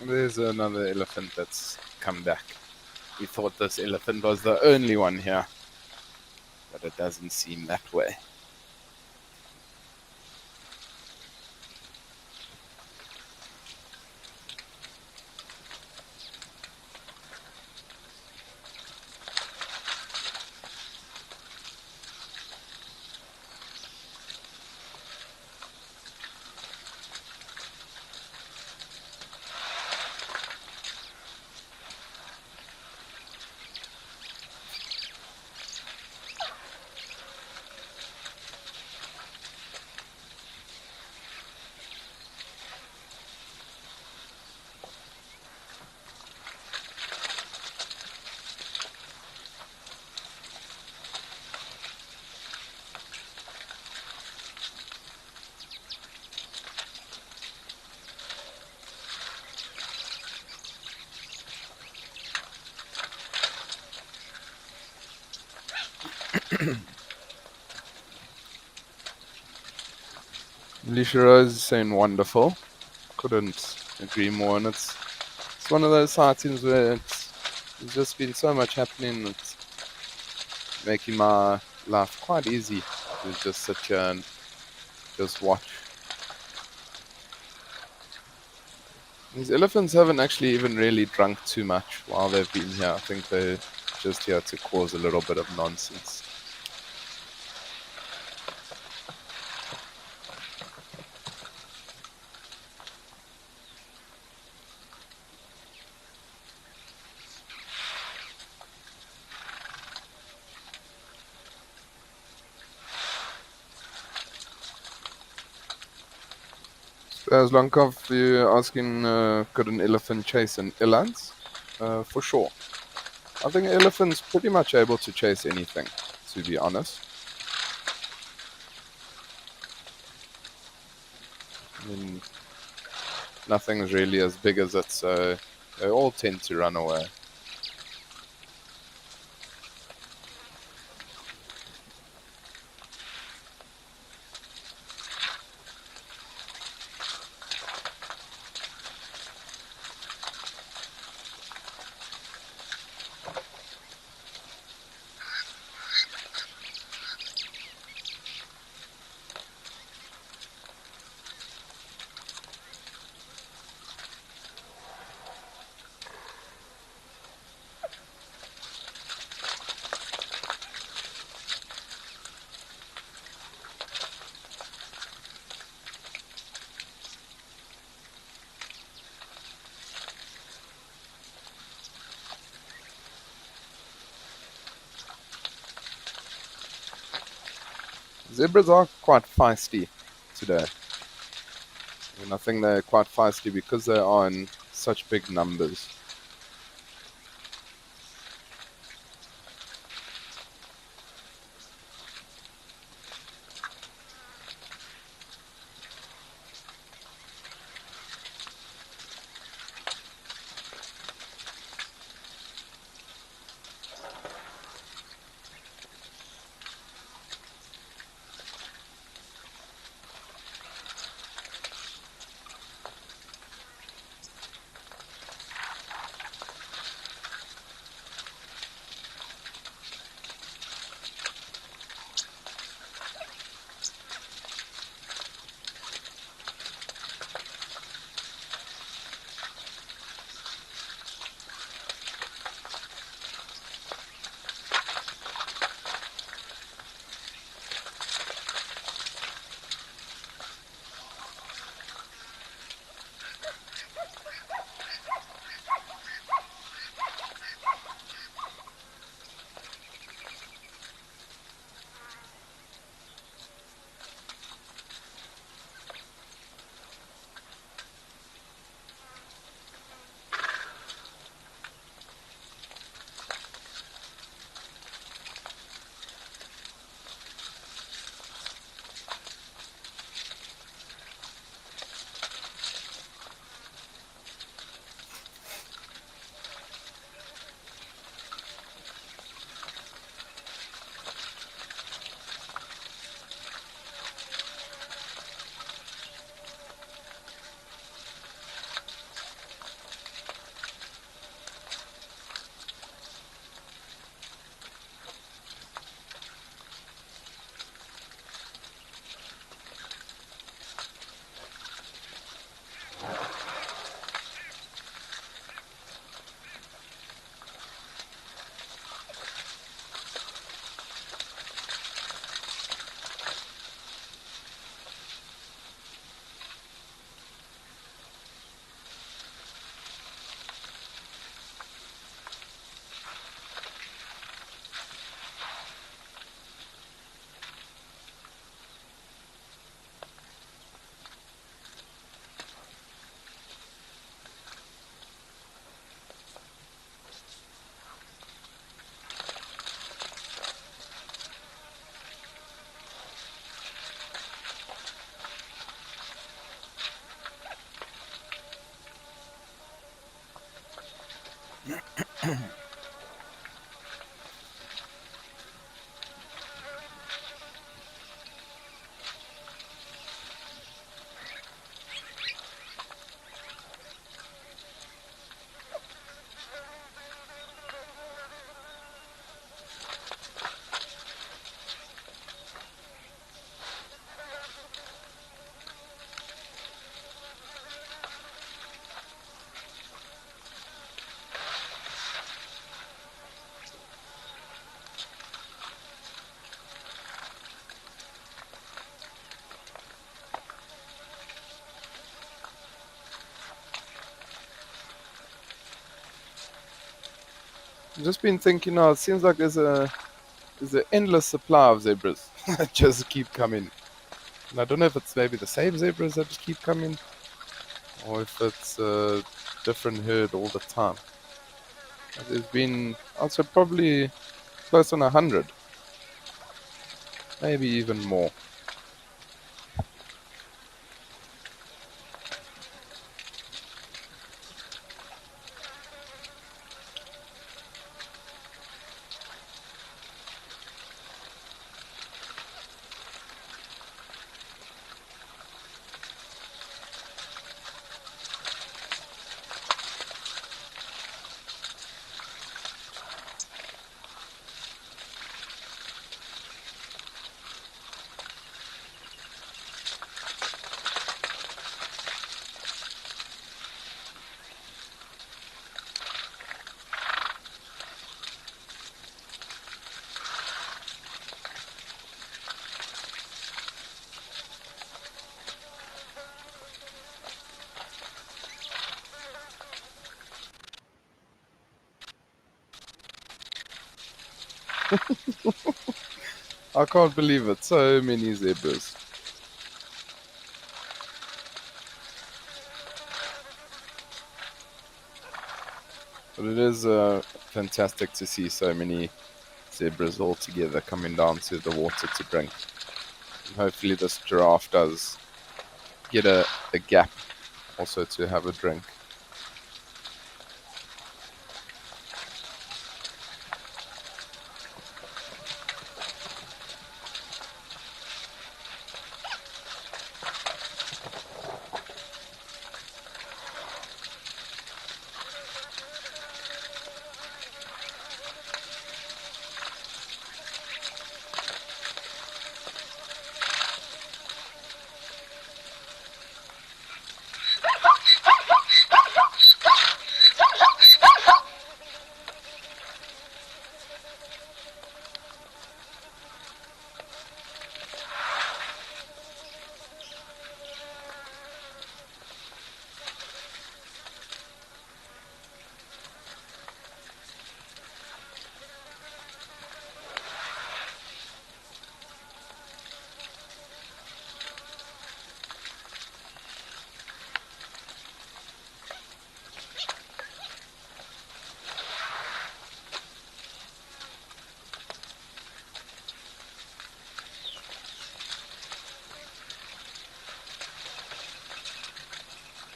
There's another elephant that's come back. We thought this elephant was the only one here, but it doesn't seem that way. Alicia Rose is saying wonderful. Couldn't agree more. And it's one of those sightings where there's just been so much happening. It's making my life quite easy to just sit here and just watch. These elephants haven't actually even really drunk too much while they've been here. I think they're just here to cause a little bit of nonsense. Slankov, you're asking, could an elephant chase an eland? For sure. I think an elephant's pretty much able to chase anything, to be honest. I mean, nothing's really as big as it, so they all tend to run away. Zebras are quite feisty today. And I think they're quite feisty because they are in such big numbers. I've just been thinking now, it seems like there's an endless supply of zebras that just keep coming. And I don't know if it's maybe the same zebras that just keep coming, or if it's a different herd all the time. There's been, I'd say probably close on 100, maybe even more. I can't believe it, so many zebras. But it is fantastic to see so many zebras all together coming down to the water to drink. And hopefully this giraffe does get a gap also to have a drink.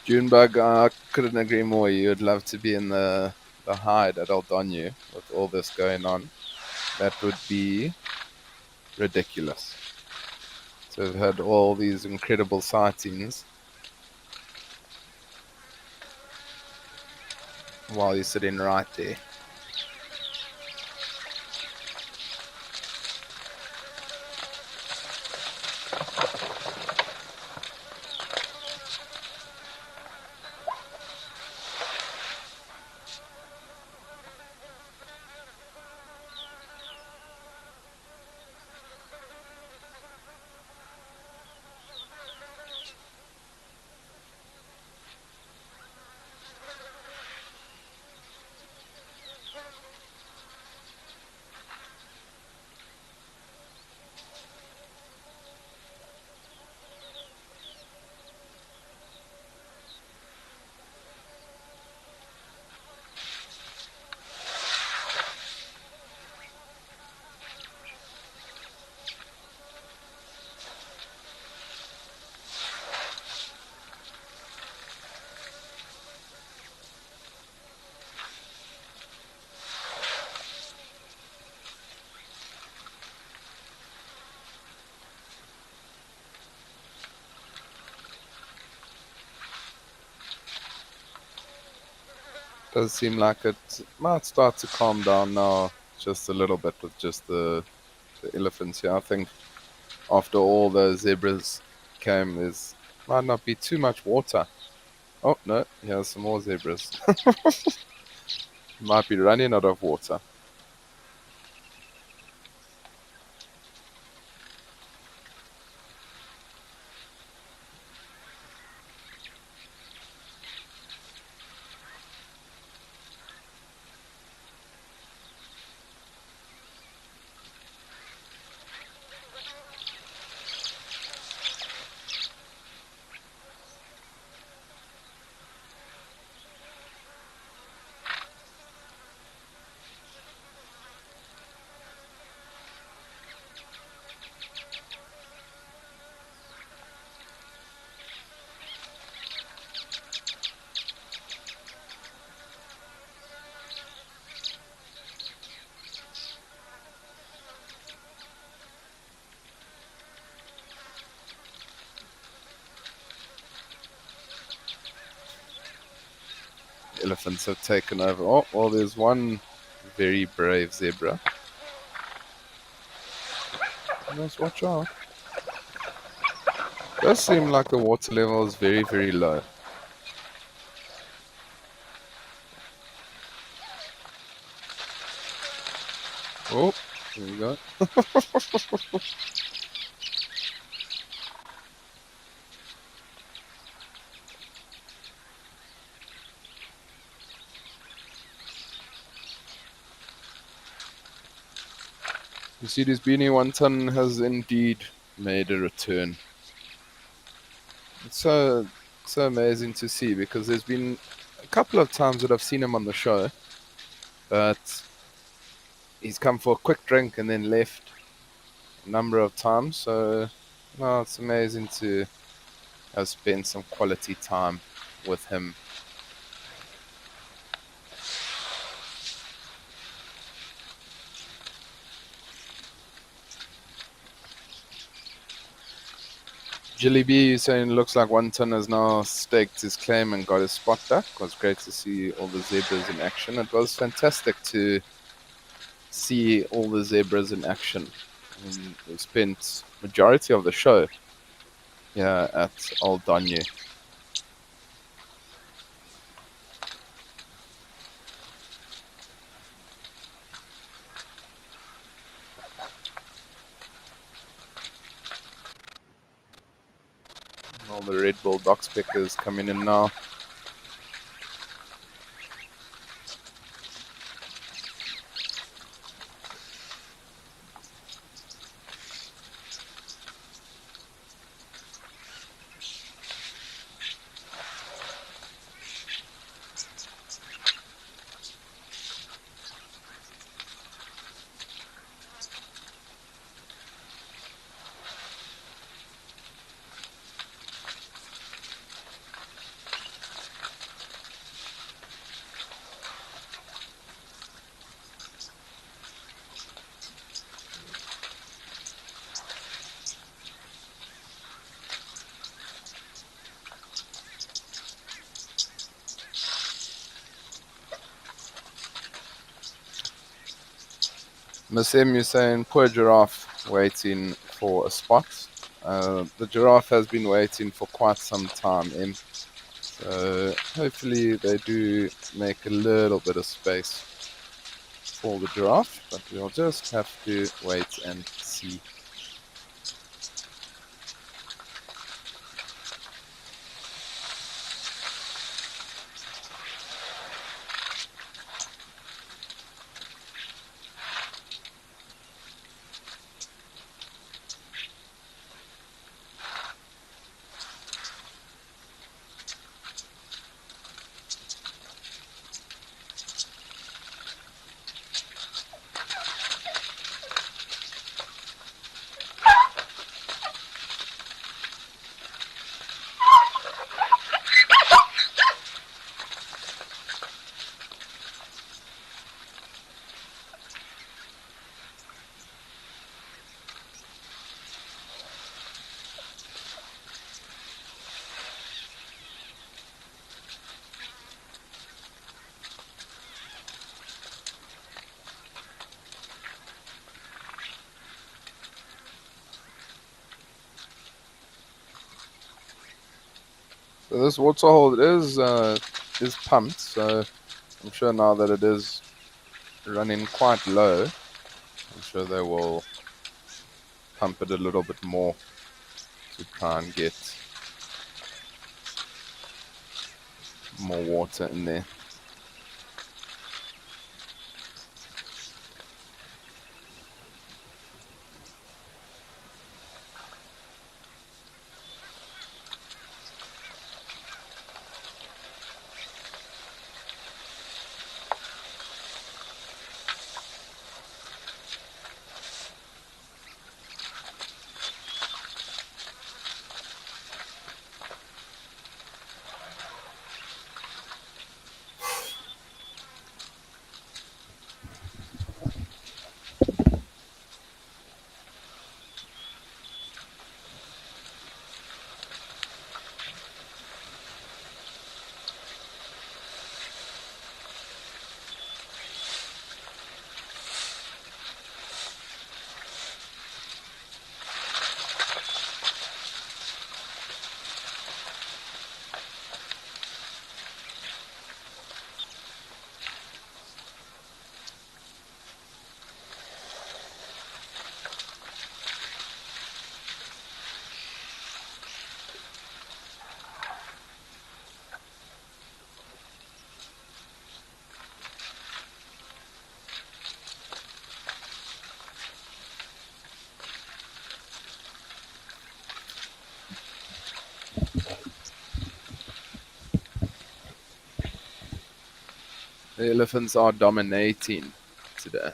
Junebug, I couldn't agree more. You'd love to be in the hide at Aldonyu with all this going on. That would be ridiculous. To have had all these incredible sightings while you're sitting right there. Does seem like it might start to calm down now just a little bit with just the elephants here. I think after all the zebras came, there's might not be too much water. Oh no, here's some more zebras. Might be running out of water. Elephants have taken over. Oh, well, there's one very brave zebra. Let's watch out. Does seem like the water level is very, very low. Oh, here we go. You see, this beanie wonton has indeed made a return. It's so amazing to see because there's been a couple of times that I've seen him on the show, but he's come for a quick drink and then left a number of times. So, no, it's amazing to have spent some quality time with him. Jilly B saying looks like Wonton has now staked his claim and got his spot back. It was great to see all the zebras in action. It was fantastic to see all the zebras in action. We spent majority of the show here at Old Donye. All the Red Bull box pickers coming in now. Miss M, you're saying poor giraffe waiting for a spot. The giraffe has been waiting for quite some time, M. So hopefully they do make a little bit of space for the giraffe, but we'll just have to wait and see. So this water hole is pumped, so I'm sure now that it is running quite low, I'm sure they will pump it a little bit more to try and get more water in there. The elephants are dominating today.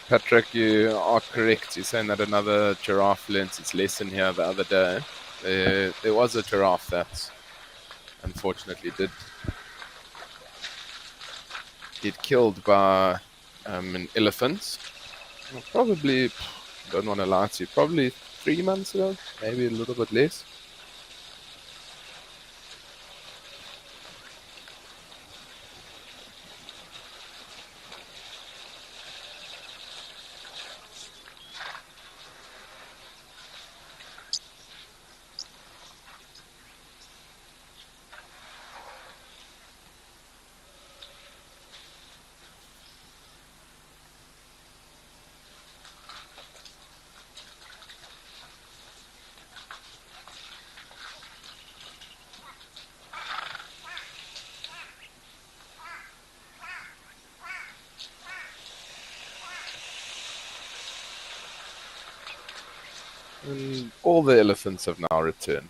Patrick, you are correct. You're saying that another giraffe learnt its lesson here the other day. There was a giraffe that unfortunately did get killed by an elephant. Probably, don't want to lie to you, probably 3 months ago, maybe a little bit less. And all the elephants have now returned.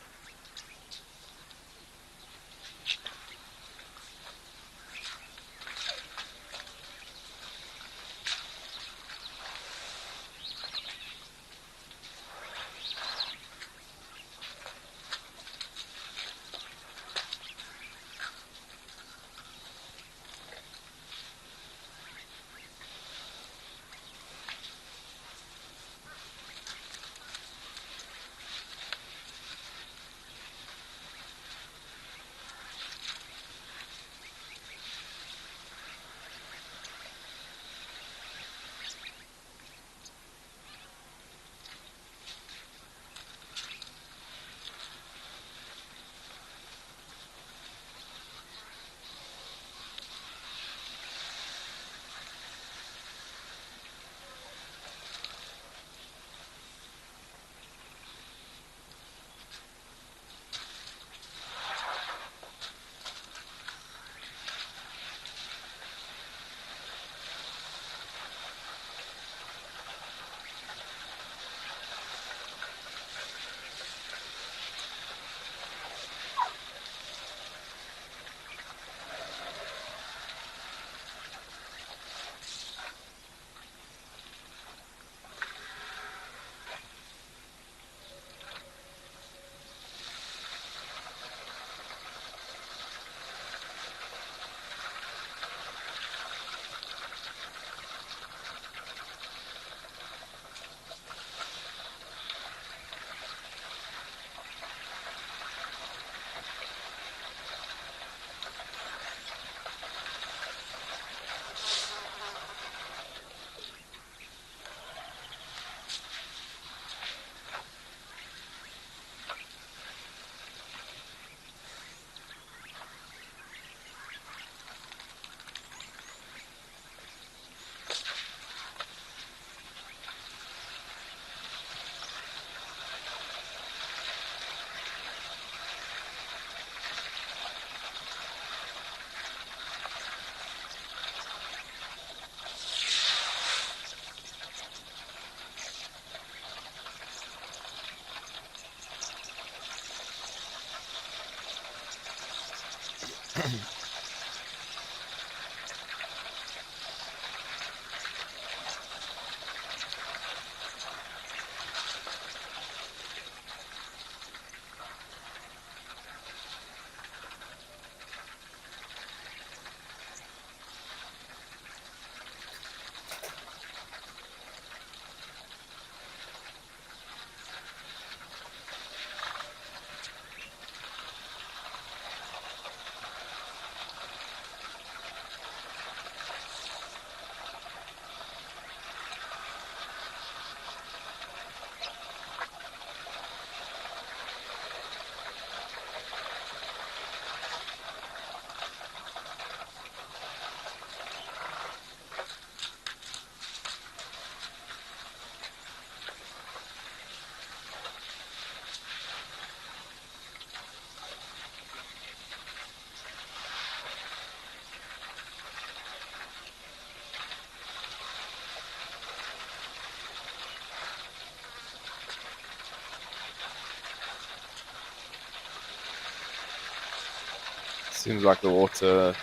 Seems like the water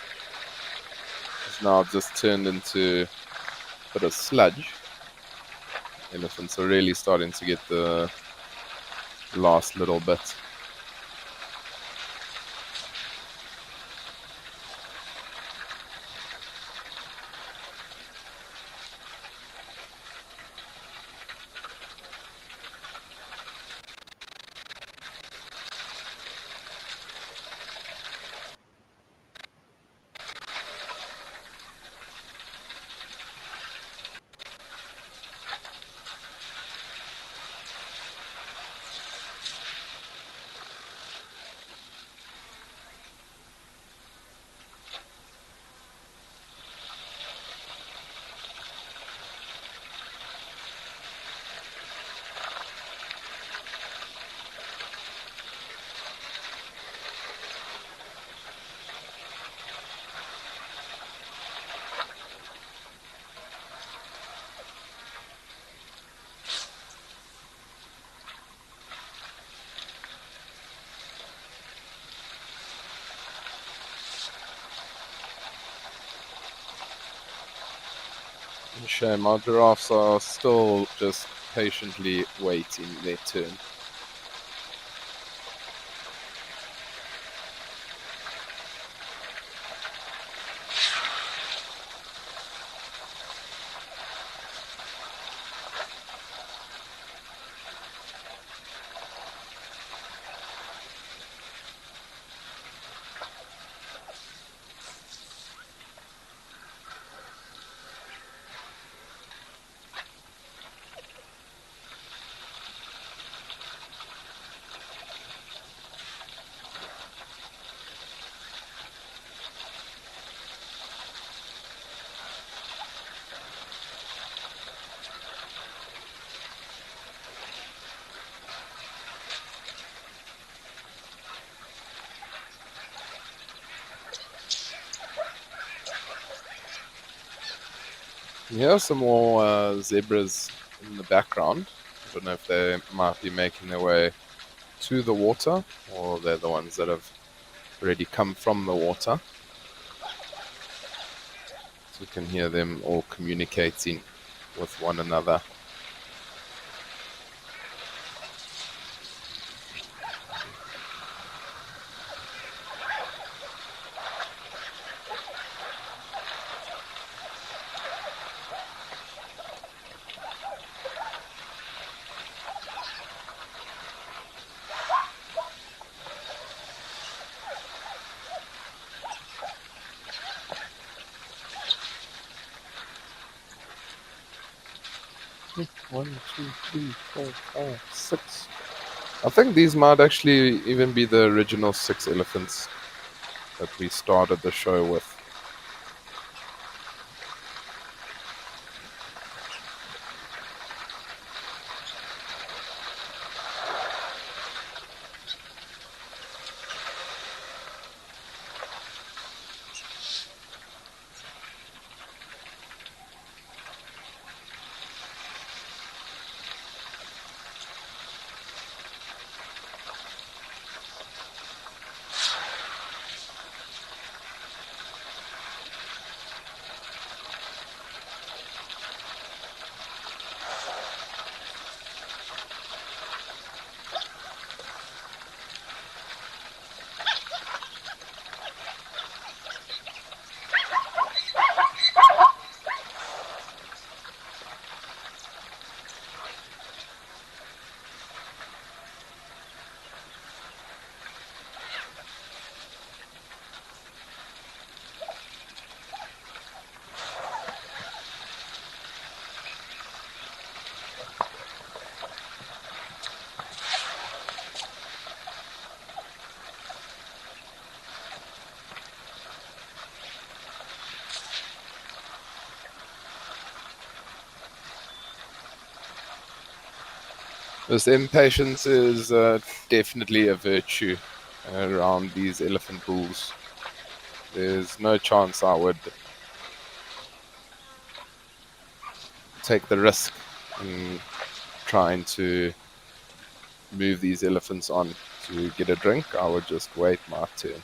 is now just turned into a bit of sludge. Elephants are really starting to get the last little bit. Shame, our giraffes are still just patiently waiting their turn. Here are some more zebras in the background. I don't know if they might be making their way to the water, or they're the ones that have already come from the water. So you can hear them all communicating with one another. One, two, three, four, five, six. I think these might actually even be the original 6 elephants that we started the show with. This impatience is definitely a virtue around these elephant bulls. There's no chance I would take the risk in trying to move these elephants on to get a drink. I would just wait my turn.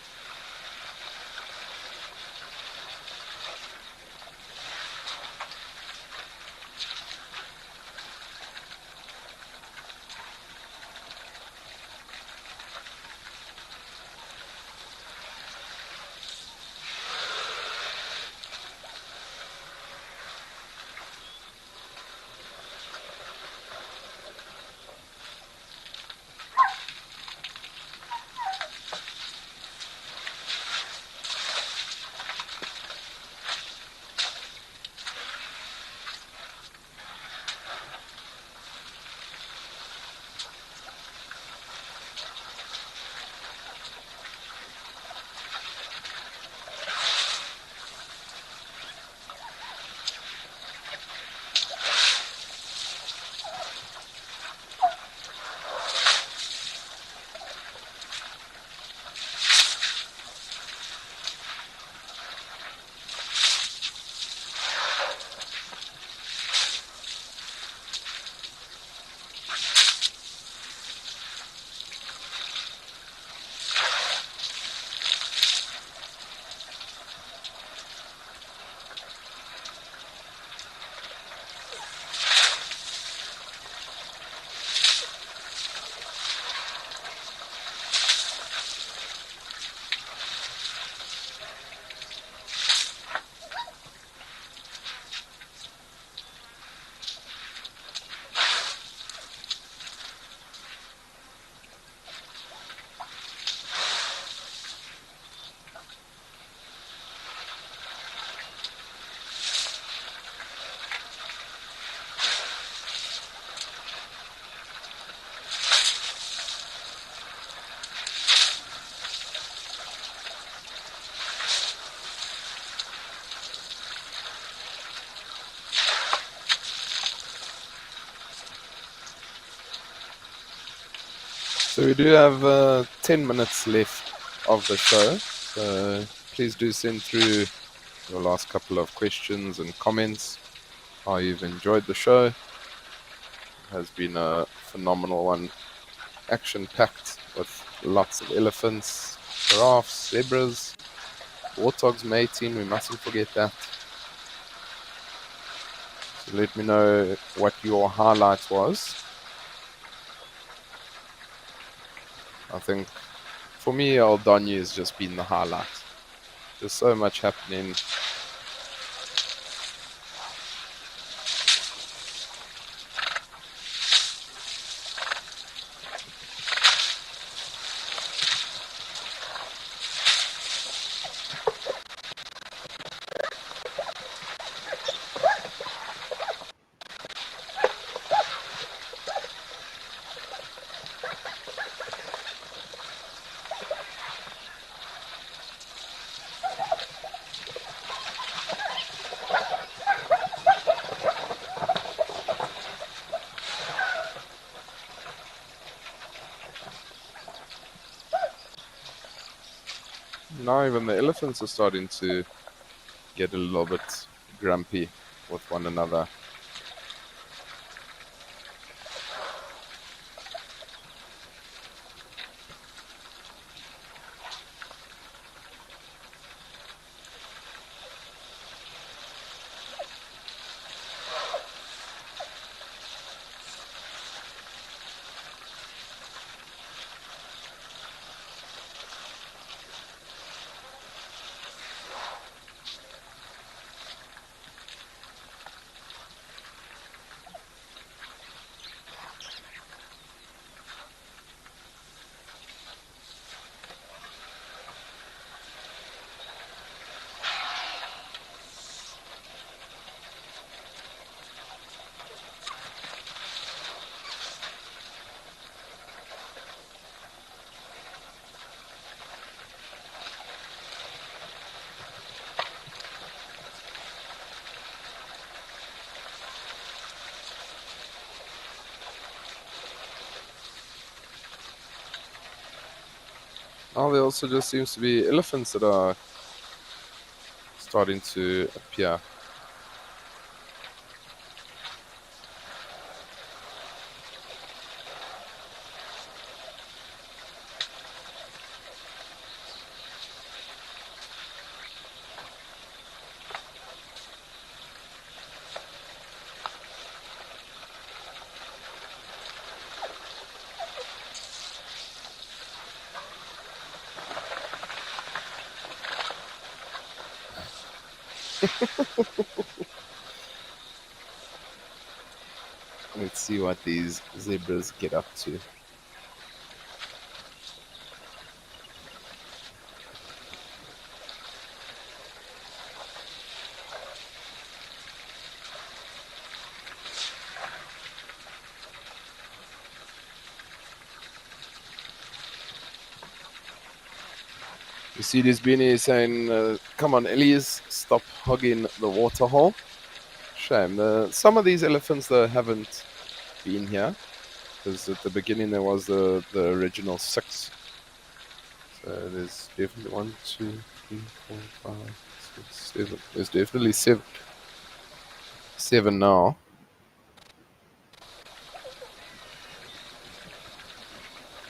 So we do have 10 minutes left of the show. So please do send through your last couple of questions and comments, how you've enjoyed the show. It has been a phenomenal one, action-packed with lots of elephants, giraffes, zebras, warthogs mating, we mustn't forget that. So let me know what your highlight was. I think for me, Old Donny has just been the highlight. There's so much happening. Now even the elephants are starting to get a little bit grumpy with one another. Now there also just seems to be elephants that are starting to appear. Let's see what these zebras get up to. You see this beanie saying, come on, Ellies, stop hogging the water hole. Shame. Some of these elephants, though, haven't been here. Because at the beginning there was the original 6. So there's definitely 1, 2, 3, 4, 5, 6, 7. There's definitely 7. 7 now.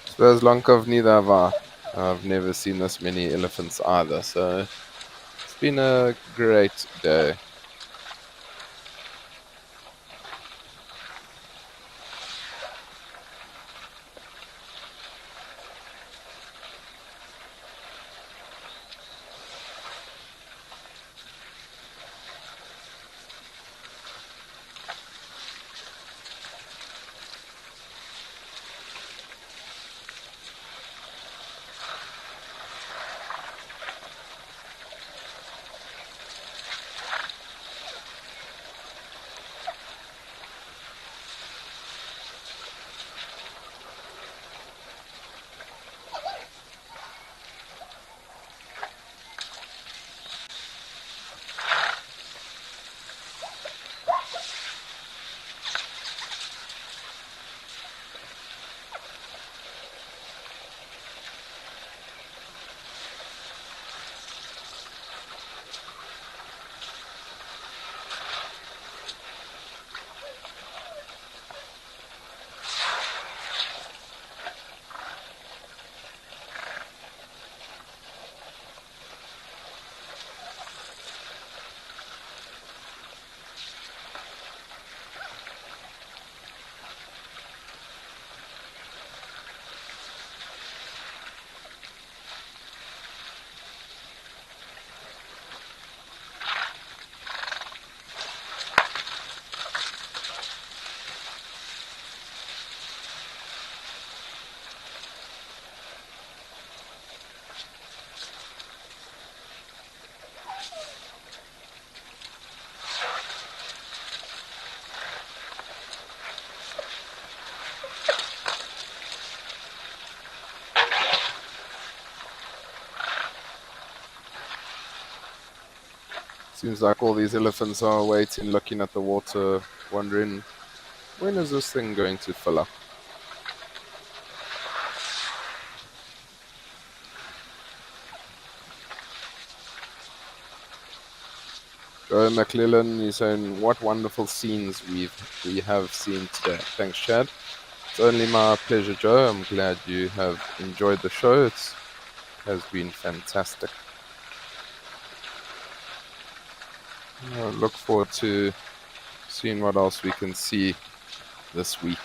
So as Lankov, neither have I. I've never seen this many elephants either. So it's been a great day. Seems like all these elephants are waiting, looking at the water, wondering, when is this thing going to fill up? Joe McClellan is saying, what wonderful scenes we have seen today. Thanks, Chad. It's only my pleasure, Joe. I'm glad you have enjoyed the show. It has been fantastic. I look forward to seeing what else we can see this week.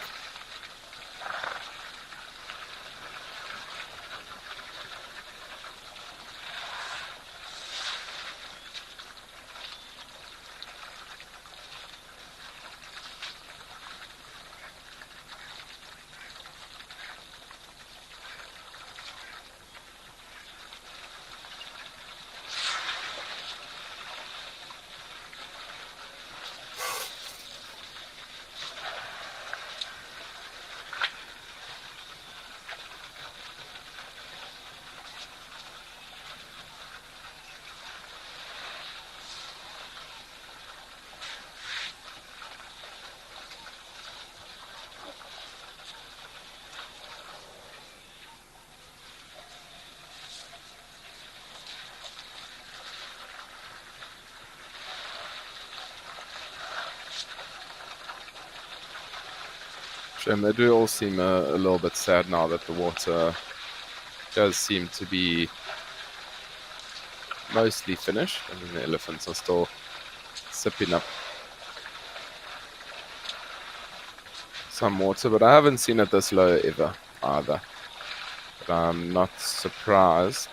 Shame, they do all seem a little bit sad now that the water does seem to be mostly finished. I mean, the elephants are still sipping up some water, but I haven't seen it this low ever either. But I'm not surprised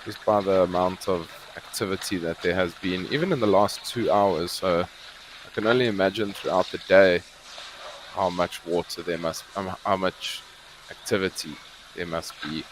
just by the amount of activity that there has been, even in the last 2 hours. So I can only imagine throughout the day how much water there must, how much activity there must be.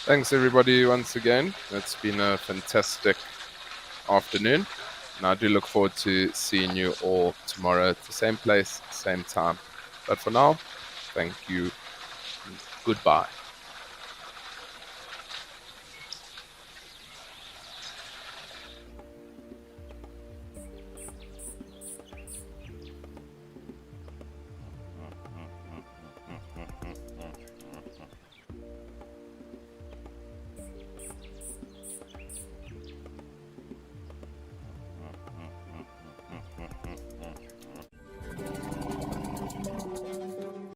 Thanks everybody once again. It's been a fantastic afternoon, and I do look forward to seeing you all tomorrow at the same place, same time. But for now, thank you. Goodbye.